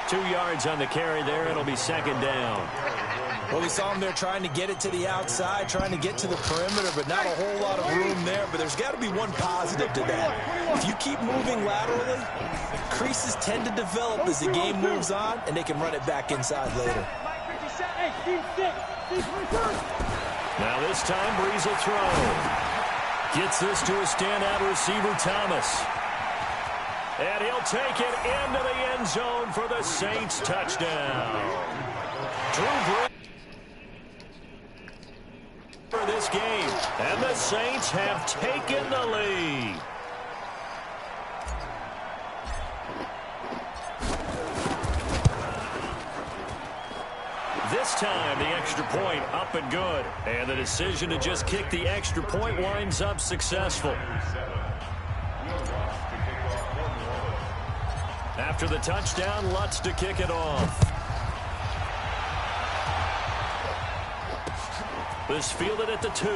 2 yards on the carry there. It'll be second down. Well, we saw him there trying to get it to the outside, trying to get to the perimeter, but not a whole lot of room there. But there's got to be one positive to that. If you keep moving laterally, creases tend to develop as the game moves on, and they can run it back inside later. Now this time, Breeze will throw. Gets this to a standout receiver, Thomas. And he'll take it into the end zone for the Saints touchdown. Drew Brees for this game, and the Saints have taken the lead. This time, the extra point up and good. And the decision to just kick the extra point winds up successful. After the touchdown, Lutz to kick it off. This fielded at the 2.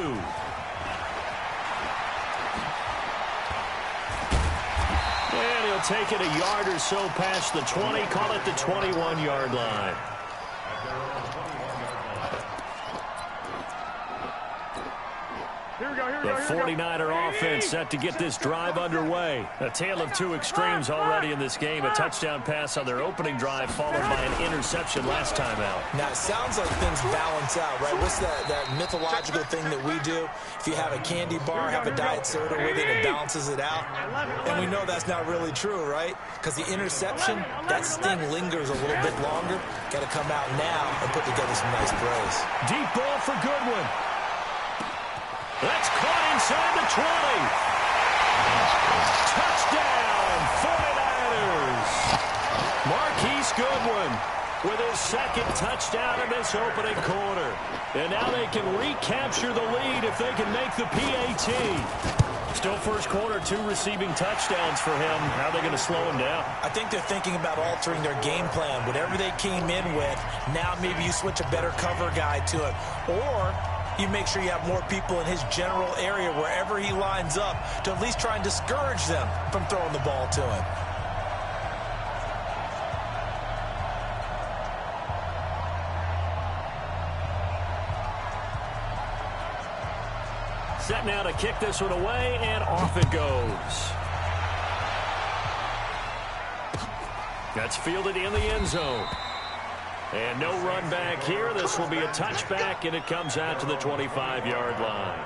And he'll take it a yard or so past the 20, call it the 21-yard line. The 49er offense set to get this drive underway. A tale of two extremes already in this game. A touchdown pass on their opening drive followed by an interception last time out. Now, it sounds like things balance out, right? What's that mythological thing that we do? If you have a candy bar, have a diet soda with it, it balances it out. And we know that's not really true, right? Because the interception, that sting lingers a little bit longer. Got to come out now and put together some nice plays. Deep ball for Goodwin. That's caught inside the 20. Touchdown, 49ers. Marquise Goodwin with his second touchdown in this opening quarter. And now they can recapture the lead if they can make the PAT. Still first quarter, 2 receiving touchdowns for him. How are they going to slow him down? I think they're thinking about altering their game plan. Whatever they came in with, now maybe you switch a better cover guy to it. Or you make sure you have more people in his general area wherever he lines up to at least try and discourage them from throwing the ball to him. Set now to kick this one away, and off it goes. That's fielded in the end zone. And no run back here. This will be a touchback, and it comes out to the 25-yard line.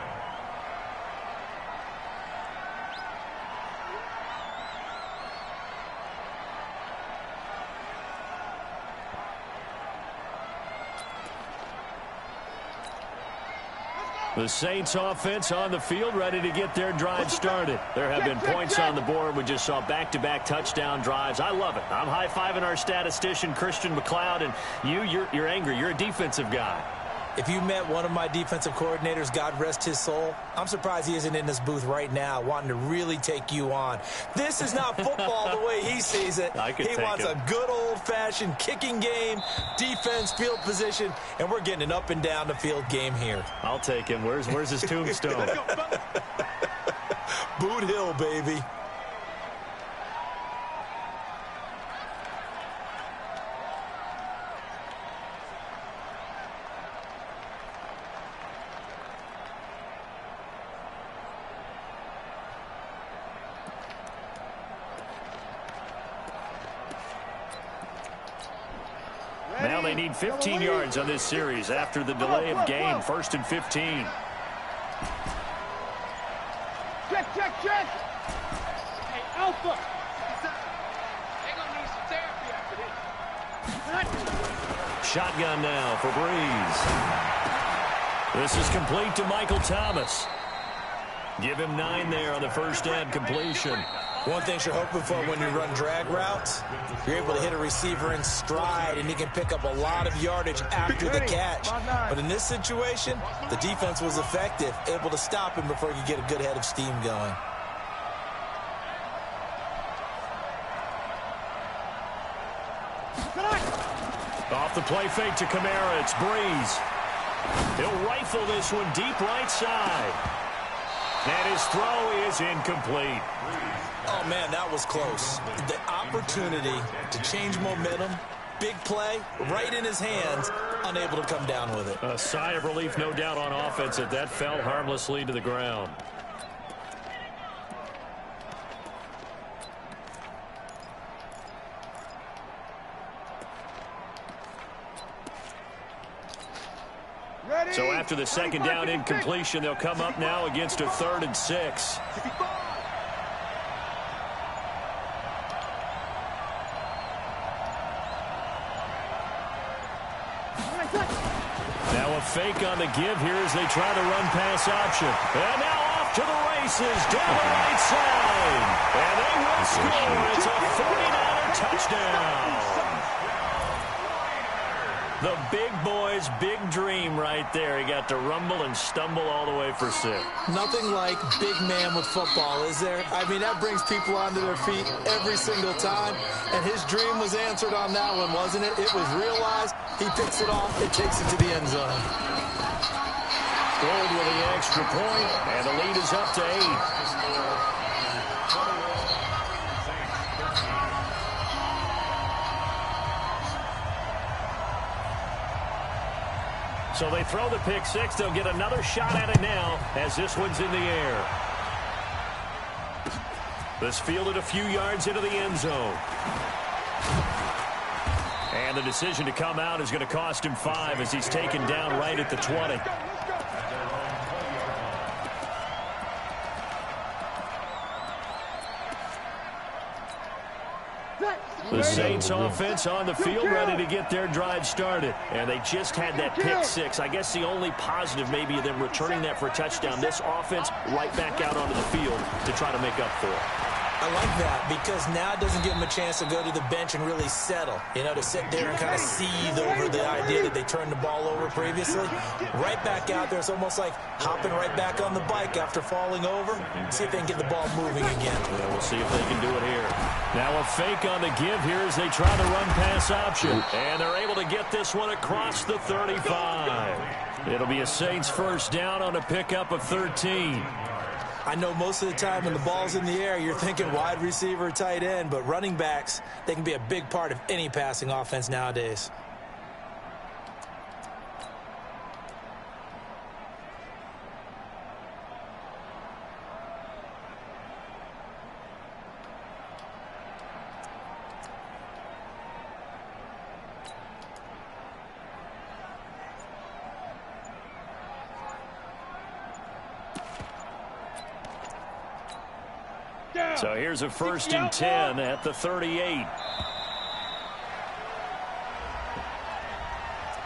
The Saints offense on the field, ready to get their drive started. There have been points on the board. We just saw back-to-back touchdown drives. I love it. I'm high-fiving our statistician, Christian McLeod, and you're angry. You're a defensive guy. If you met one of my defensive coordinators, God rest his soul, I'm surprised he isn't in this booth right now wanting to really take you on. This is not football the way he sees it. He wants a good old-fashioned kicking game, defense, field position, and we're getting an up and down the field game here. I'll take him. Where's his tombstone? Boot Hill, baby. Now they need 15 yards on this series after the delay of game. 1st and 15. Check. Hey, Alpha. They're going to need some therapy after this. Shotgun now for Breeze. This is complete to Michael Thomas. Give him 9 there on the first down completion. One thing you're hoping for when you run drag routes, you're able to hit a receiver in stride, and he can pick up a lot of yardage after the catch. But in this situation, the defense was effective, able to stop him before he could get a good head of steam going. Off the play fake to Kamara, it's Breeze. He'll rifle this one deep right side. And his throw is incomplete. Oh, man, that was close. The opportunity to change momentum, big play, right in his hands, unable to come down with it. A sigh of relief, no doubt, on offense that fell harmlessly to the ground. after the second down incompletion. They'll come up now against a 3rd and 6. Now a fake on the give here as they try the run-pass option. And now off to the races down the right side. And they will score. It's a 49er touchdown. The big boy's big dream right there. He got to rumble and stumble all the way for 6. Nothing like big man with football, is there? I mean, that brings people onto their feet every single time. And his dream was answered on that one, wasn't it? It was realized. He picks it off. It takes it to the end zone. Gold with the extra point, and the lead is up to 8. So they throw the pick 6. They'll get another shot at it now as this one's in the air. This fielded a few yards into the end zone. And the decision to come out is going to cost him 5 as he's taken down right at the 20. The Saints offense on the field ready to get their drive started. And they just had that pick 6. I guess the only positive maybe of them returning that for a touchdown. This offense right back out onto the field to try to make up for it. I like that because now it doesn't give them a chance to go to the bench and really settle, you know, to sit there and kind of seethe over the idea that they turned the ball over previously. Right back out there, it's almost like hopping right back on the bike after falling over. See if they can get the ball moving again. Yeah, we'll see if they can do it here. Now a fake on the give here as they try the run-pass option. And they're able to get this one across the 35. It'll be a Saints first down on a pickup of 13. I know most of the time when the ball's in the air, you're thinking wide receiver, tight end, but running backs, they can be a big part of any passing offense nowadays. So here's a 1st and 10 at the 38.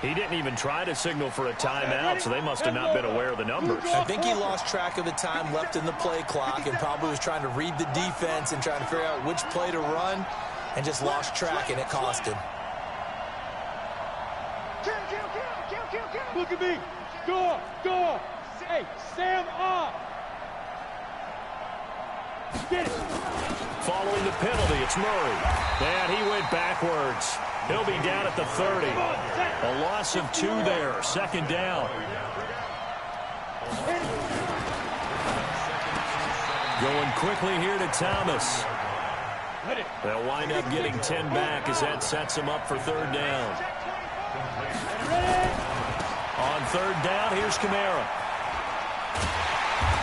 He didn't even try to signal for a timeout, so they must have not been aware of the numbers. I think he lost track of the time left in the play clock and probably was trying to read the defense and trying to figure out which play to run and just lost track, and it cost him. Look at me. Go. Hey, Sam off. Get it. Following the penalty, it's Murray. And he went backwards. He'll be down at the 30. A loss of 2 there. 2nd down. Going quickly here to Thomas. They'll wind up getting 10 back as that sets them up for 3rd down. On 3rd down, here's Kamara.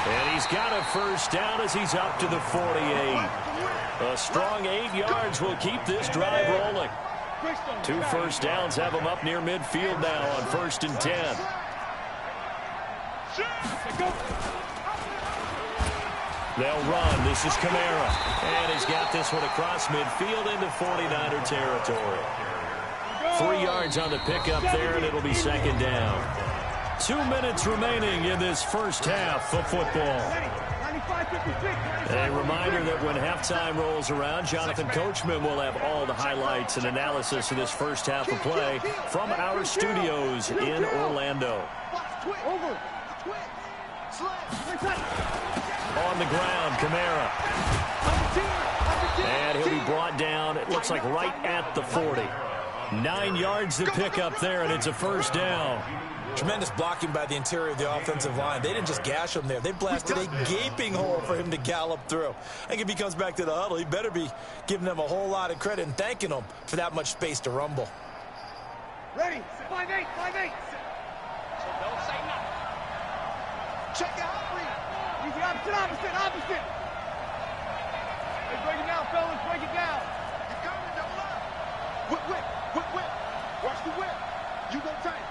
And he's got a first down as he's up to the 48. A strong 8 yards will keep this drive rolling. 2 first downs have him up near midfield now on 1st and 10. They'll run. This is Kamara. And he's got this one across midfield into 49er territory. 3 yards on the pickup there, and it'll be 2nd down. 2 minutes remaining in this first half of football. A reminder that when halftime rolls around, Jonathan Coachman will have all the highlights and analysis of this first half of play from our studios in Orlando. On the ground, Kamara. And he'll be brought down, it looks like right at the 40. 9 yards to pick up there, and it's a first down. Tremendous blocking by the interior of the offensive line. They didn't just gash him there. They blasted a gaping hole for him to gallop through. I think if he comes back to the huddle, he better be giving them a whole lot of credit and thanking them for that much space to rumble. Ready? 5-8. So don't say nothing. Check it out, Reed. Easy, opposite. Hey, break it down, fellas. Break it down. You're coming, don't lie. Whip. Watch the whip. You go tight.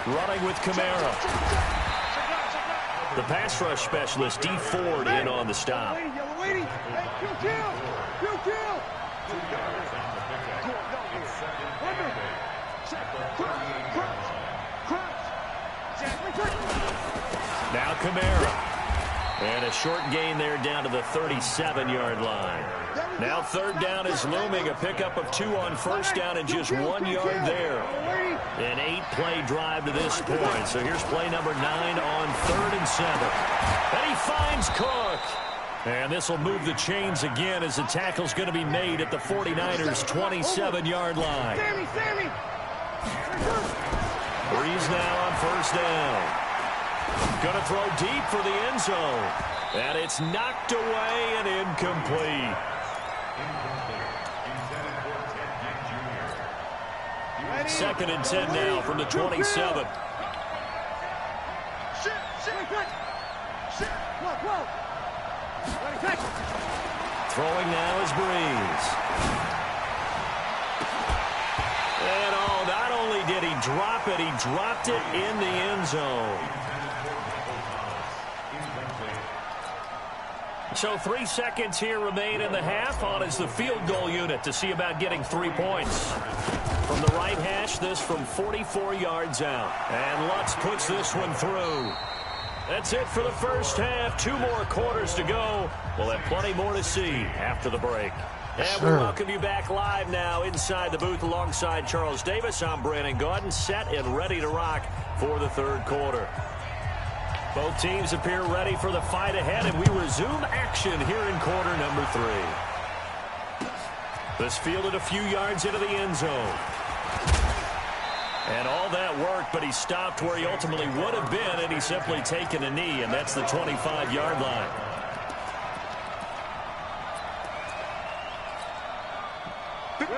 Running with Kamara. The pass rush specialist, D. Ford, in on the stop. Now Kamara. And a short gain there down to the 37-yard line. Now third down is looming. A pickup of 2 on first down and just 1 yard there. An 8-play drive to this point. So here's play number 9 on 3rd and 7. And he finds Cook. And this will move the chains again as the tackle's going to be made at the 49ers' 27-yard line. Breeze now on first down. Going to throw deep for the end zone. And it's knocked away and incomplete. Second and 10 now from the 27. Throwing now is Breeze. And not only did he drop it, he dropped it in the end zone. So 3 seconds here remain in the half. On is the field goal unit to see about getting 3 points. From the right hash, this from 44 yards out. And Lutz puts this one through. That's it for the first half. 2 more quarters to go. We'll have plenty more to see after the break. And we welcome you back live now inside the booth alongside Charles Davis. I'm Brandon Gaudin, set and ready to rock for the third quarter. Both teams appear ready for the fight ahead, and we resume action here in quarter number 3. This fielded a few yards into the end zone. And all that worked, but he stopped where he ultimately would have been, and he's simply taken a knee, and that's the 25-yard line.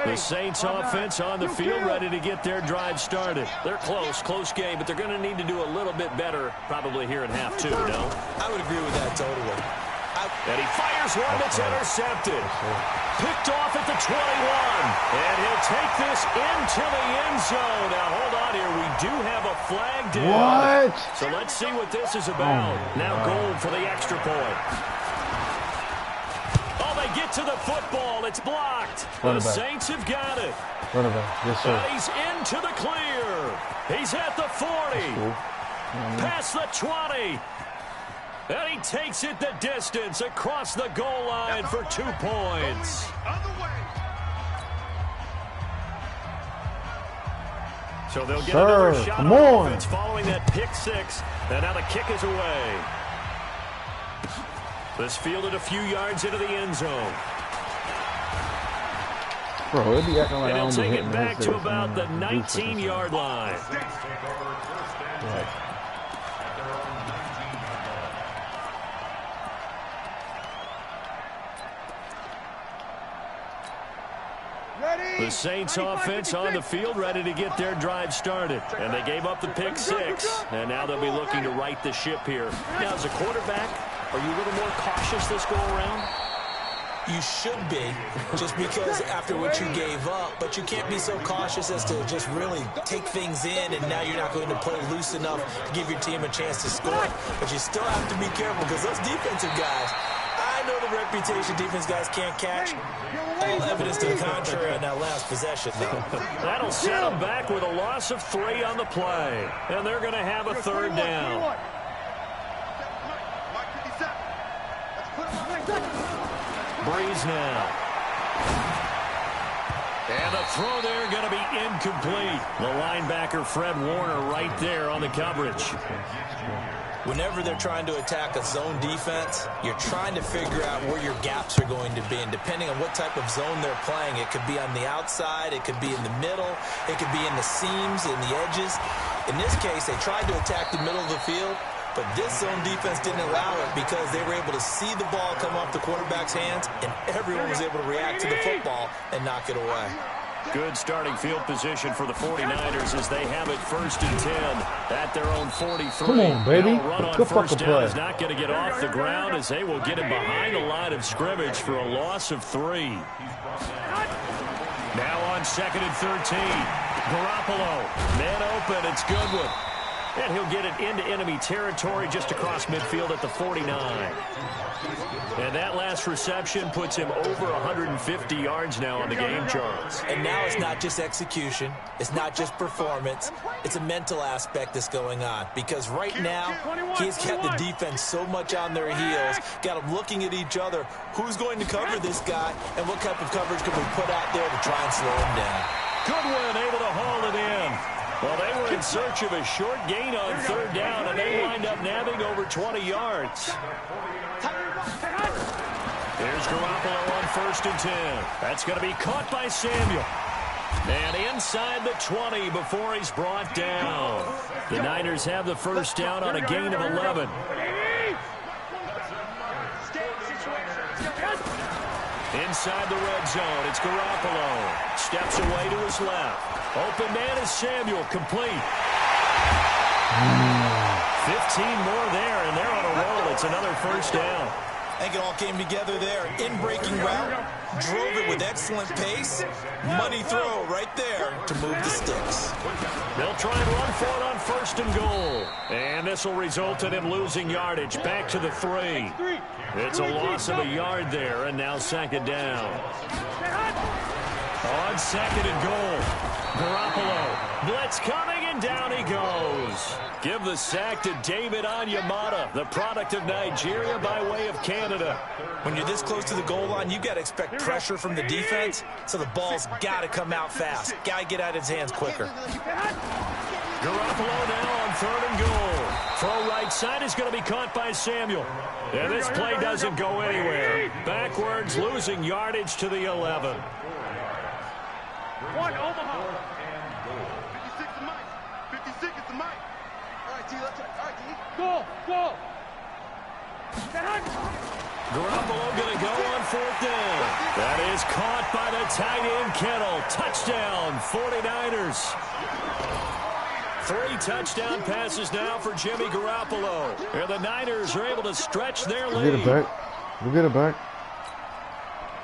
The Saints offense on the field, ready to get their drive started. They're close game, but they're going to need to do a little bit better probably here in half 2, no? I would agree with that totally. And he fires one that's intercepted. Picked off at the 21. And he'll take this into the end zone. Now, hold on here. We do have a flag down. What? So let's see what this is about. Now goal for the extra point. Get to the football. It's blocked. The Saints have got it. Yes, sir. But he's into the clear. He's at the 40. Past the 20. And he takes it the distance across the goal line for 2 points. So they'll get another shot on offense following that pick 6. And now the kick is away. This fielded a few yards into the end zone. Bro, it'd be acting like and he'll take it back to about the 19-yard line. The Saints offense on the field, ready to get their drive started. And they gave up the pick 6. And now they'll be looking to right the ship here. Now, as a quarterback, are you a little more cautious this go around? You should be, just because after what you gave up, but you can't be so cautious as to just really take things in, and now you're not going to play loose enough to give your team a chance to score. But you still have to be careful because those defensive guys, I know the reputation defense guys can't catch. All evidence to the contrary on that last possession, though. That'll set them back with a loss of 3 on the play, and they're going to have a third down. Breeze now. And the throw there going to be incomplete. The linebacker, Fred Warner, right there on the coverage. Whenever they're trying to attack a zone defense, you're trying to figure out where your gaps are going to be. And depending on what type of zone they're playing, it could be on the outside, it could be in the middle, it could be in the seams, in the edges. In this case, they tried to attack the middle of the field, but this zone defense didn't allow it because they were able to see the ball come off the quarterback's hands, and everyone was able to react to the football and knock it away. Good starting field position for the 49ers as they have it 1st and 10 at their own 43. Come on, baby. Now, run on first down is not going to get off the ground as they will get him behind the line of scrimmage for a loss of 3. Now on 2nd and 13. Garoppolo, man open, it's Goodwin. And he'll get it into enemy territory just across midfield at the 49. And that last reception puts him over 150 yards now on the game, Charles. And now it's not just execution. It's not just performance. It's a mental aspect that's going on. Because right now, he's got the defense so much on their heels, got them looking at each other. Who's going to cover this guy, and what type of coverage can we put out there to try and slow him down? Goodwin able to haul it in. Well, they were in search of a short gain on third down, and they wind up nabbing over 20 yards. Here's Garoppolo on 1st and 10. That's going to be caught by Samuel. And inside the 20 before he's brought down. The Niners have the first down on a gain of 11. Inside the red zone, it's Garoppolo. Steps away to his left. Open man is Samuel, complete. 15 more there, and they're on a roll. It's another first down. I think it all came together there. In-breaking route, drove it with excellent pace. Money throw right there to move the sticks. They'll try and run for it on 1st and goal. And this will result in him losing yardage back to the 3. It's a loss of a yard there, and now 2nd down. On 2nd and goal. Garoppolo, blitz coming, and down he goes. Give the sack to David Onyemata, the product of Nigeria by way of Canada. When you're this close to the goal line, you've got to expect pressure from the defense, so the ball's got to come out fast. Got to get out of his hands quicker. Garoppolo now on 3rd and goal. Throw right side is going to be caught by Samuel. And this play doesn't go anywhere. Backwards, losing yardage to the 11. One, Omaha. 56 is Mike. 56 is the Mike. All right, T, let's try. All right, T. Go. Garoppolo going to go on 4th down. That is caught by the tight end, Kittle. Touchdown, 49ers. 3 touchdown passes now for Jimmy Garoppolo. And the Niners are able to stretch their lead. We'll get it back.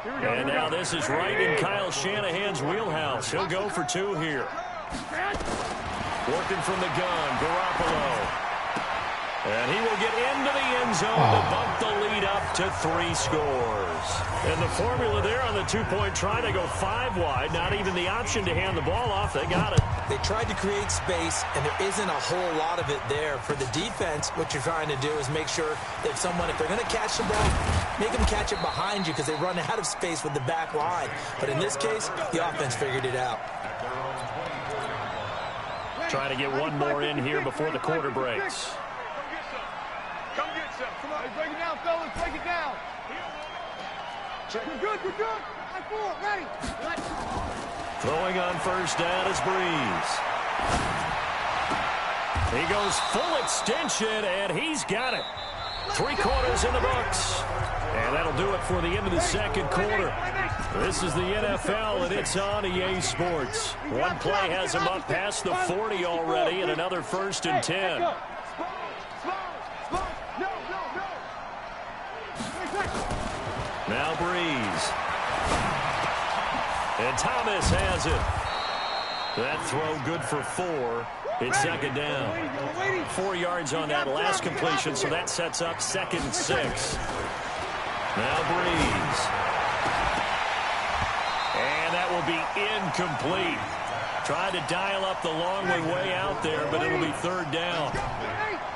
And now this is right in Kyle Shanahan's wheelhouse. He'll go for 2 here. Working from the gun, Garoppolo. And he will get into the end zone to bump the lead up to 3 scores. And the formula there on the 2-point try to go 5 wide. Not even the option to hand the ball off. They got it. They tried to create space, and there isn't a whole lot of it there. For the defense, what you're trying to do is make sure that if they're going to catch the ball, make them catch it behind you because they run out of space with the back line. But in this case, the offense figured it out. Trying to get one more in here before the quarter breaks. Come get some. Come on. Hey, break it down, fellas. Break it down. We're good. High 4. Ready. Throwing on 1st down is Breeze. He goes full extension, and he's got it. 3 quarters in the books. And that'll do it for the end of the 2nd quarter. This is the NFL, and it's on EA Sports. One play has him up past the 40 already, and another 1st and 10. Now Breeze. And Thomas has it. That throw good for 4. It's 2nd down. 4 yards on that last completion, so that sets up 2nd and 6. Now Breeze. And that will be incomplete. Tried to dial up the long way out there, but it'll be 3rd down.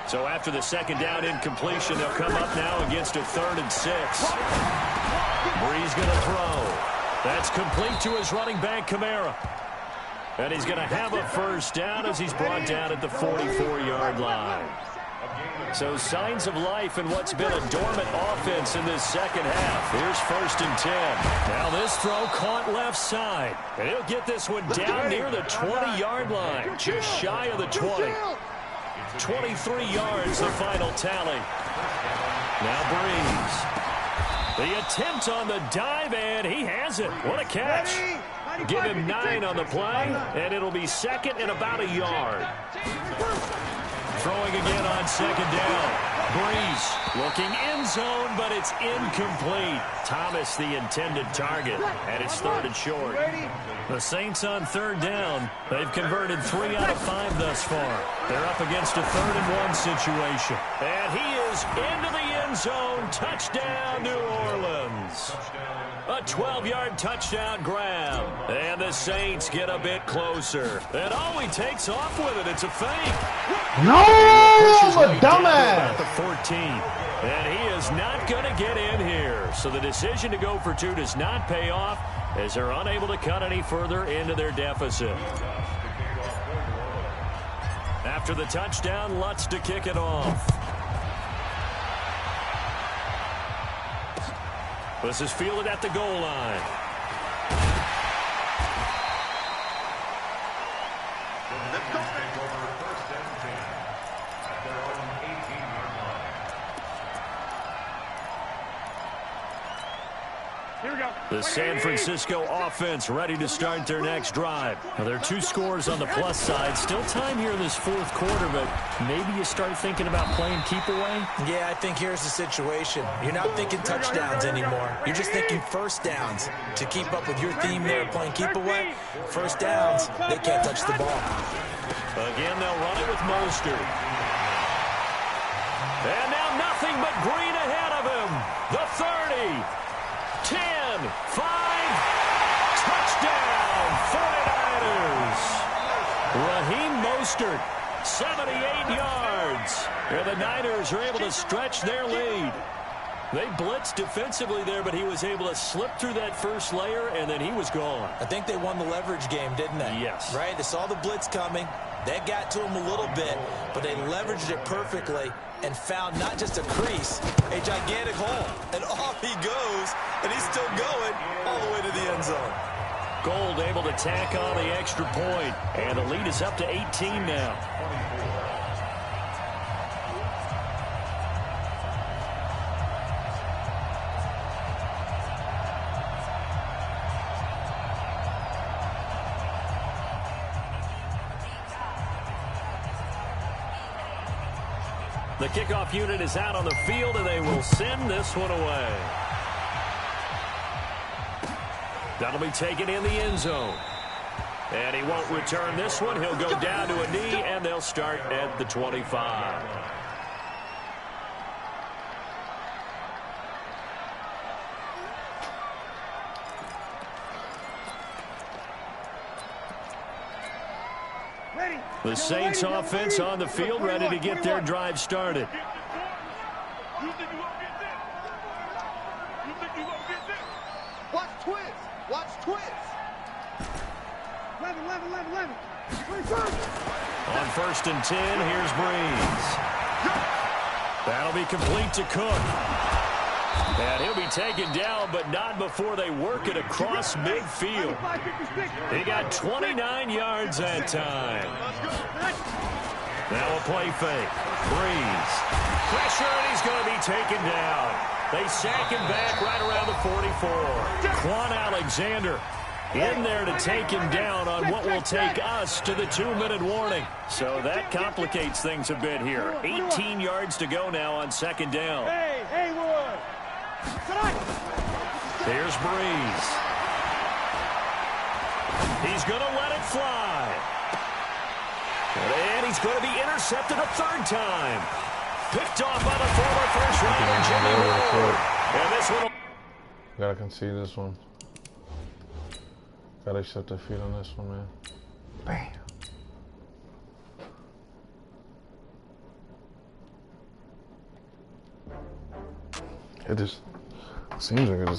So after the 2nd down incompletion, they'll come up now against a 3rd and 6. Breeze going to throw. That's complete to his running back, Kamara. And he's going to have a 1st down as he's brought down at the 44-yard line. So signs of life in what's been a dormant offense in this 2nd half. Here's 1st and 10. Now this throw caught left side. And he'll get this one down near the 20-yard line, just shy of the 20. 23 yards, the final tally. Now Breeze. The attempt on the dive, and he has it. What a catch. Give him 9 on the play, and it'll be 2nd and about a yard. throwing again on second down. Breeze looking end zone, but it's incomplete. Thomas, the intended target, and it's 3rd and short. The Saints on 3rd down. They've converted 3 out of 5 thus far. They're up against a 3rd and 1 situation. And he is into the end zone. Touchdown, New Orleans. A 12-yard touchdown grab. And the Saints get a bit closer. And he takes off with it. It's a fake. No, a dumbass. At the 14. And he is not going to get in here. So the decision to go for 2 does not pay off as they're unable to cut any further into their deficit. After the touchdown, Lutz to kick it off. This is fielded at the goal line. The San Francisco offense ready to start their next drive. Now, there are 2 scores on the plus side. Still time here in this 4th quarter, but maybe you start thinking about playing keep away? Yeah, I think here's the situation. You're not thinking touchdowns anymore. You're just thinking first downs. To keep up with your theme there, playing keep away, first downs, they can't touch the ball. Again, they'll run it with Mostert. And now nothing but green ahead of him. The 30. 10, 5, touchdown, 49ers. Raheem Mostert, 78 yards. And the Niners are able to stretch their lead. They blitzed defensively there, but he was able to slip through that first layer, and then he was gone. I think they won the leverage game, didn't they? Yes. Right? They saw the blitz coming. That got to him a little bit, but they leveraged it perfectly and found not just a crease, a gigantic hole. And off he goes, and he's still going all the way to the end zone. Gold able to tack on the extra point, and the lead is up to 18 now. The kickoff unit is out on the field, and they will send this one away. That'll be taken in the end zone. And he won't return this one. He'll go down to a knee, and they'll start at the 25. The Saints offense on the field, ready to get their drive started. Watch twins. Watch twins. 11. On 1st and 10, here's Breeze. That'll be complete to Cook. And he'll be taken down, but not before they work it across midfield. He got 29 yards that time. Now a play fake. Breeze. Pressure, and he's going to be taken down. They sack him back right around the 44. Quan Alexander in there to take him down on what will take us to the 2-minute warning. So that complicates things a bit here. 18 yards to go now on 2nd down. Here's Breeze. He's going to let it fly. And he's going to be intercepted a 3rd time. Picked off by the former first-rounder Jimmy Ward. And this one... Gotta concede this one. Gotta accept defeat on this one, man. Bam. It just seems like it just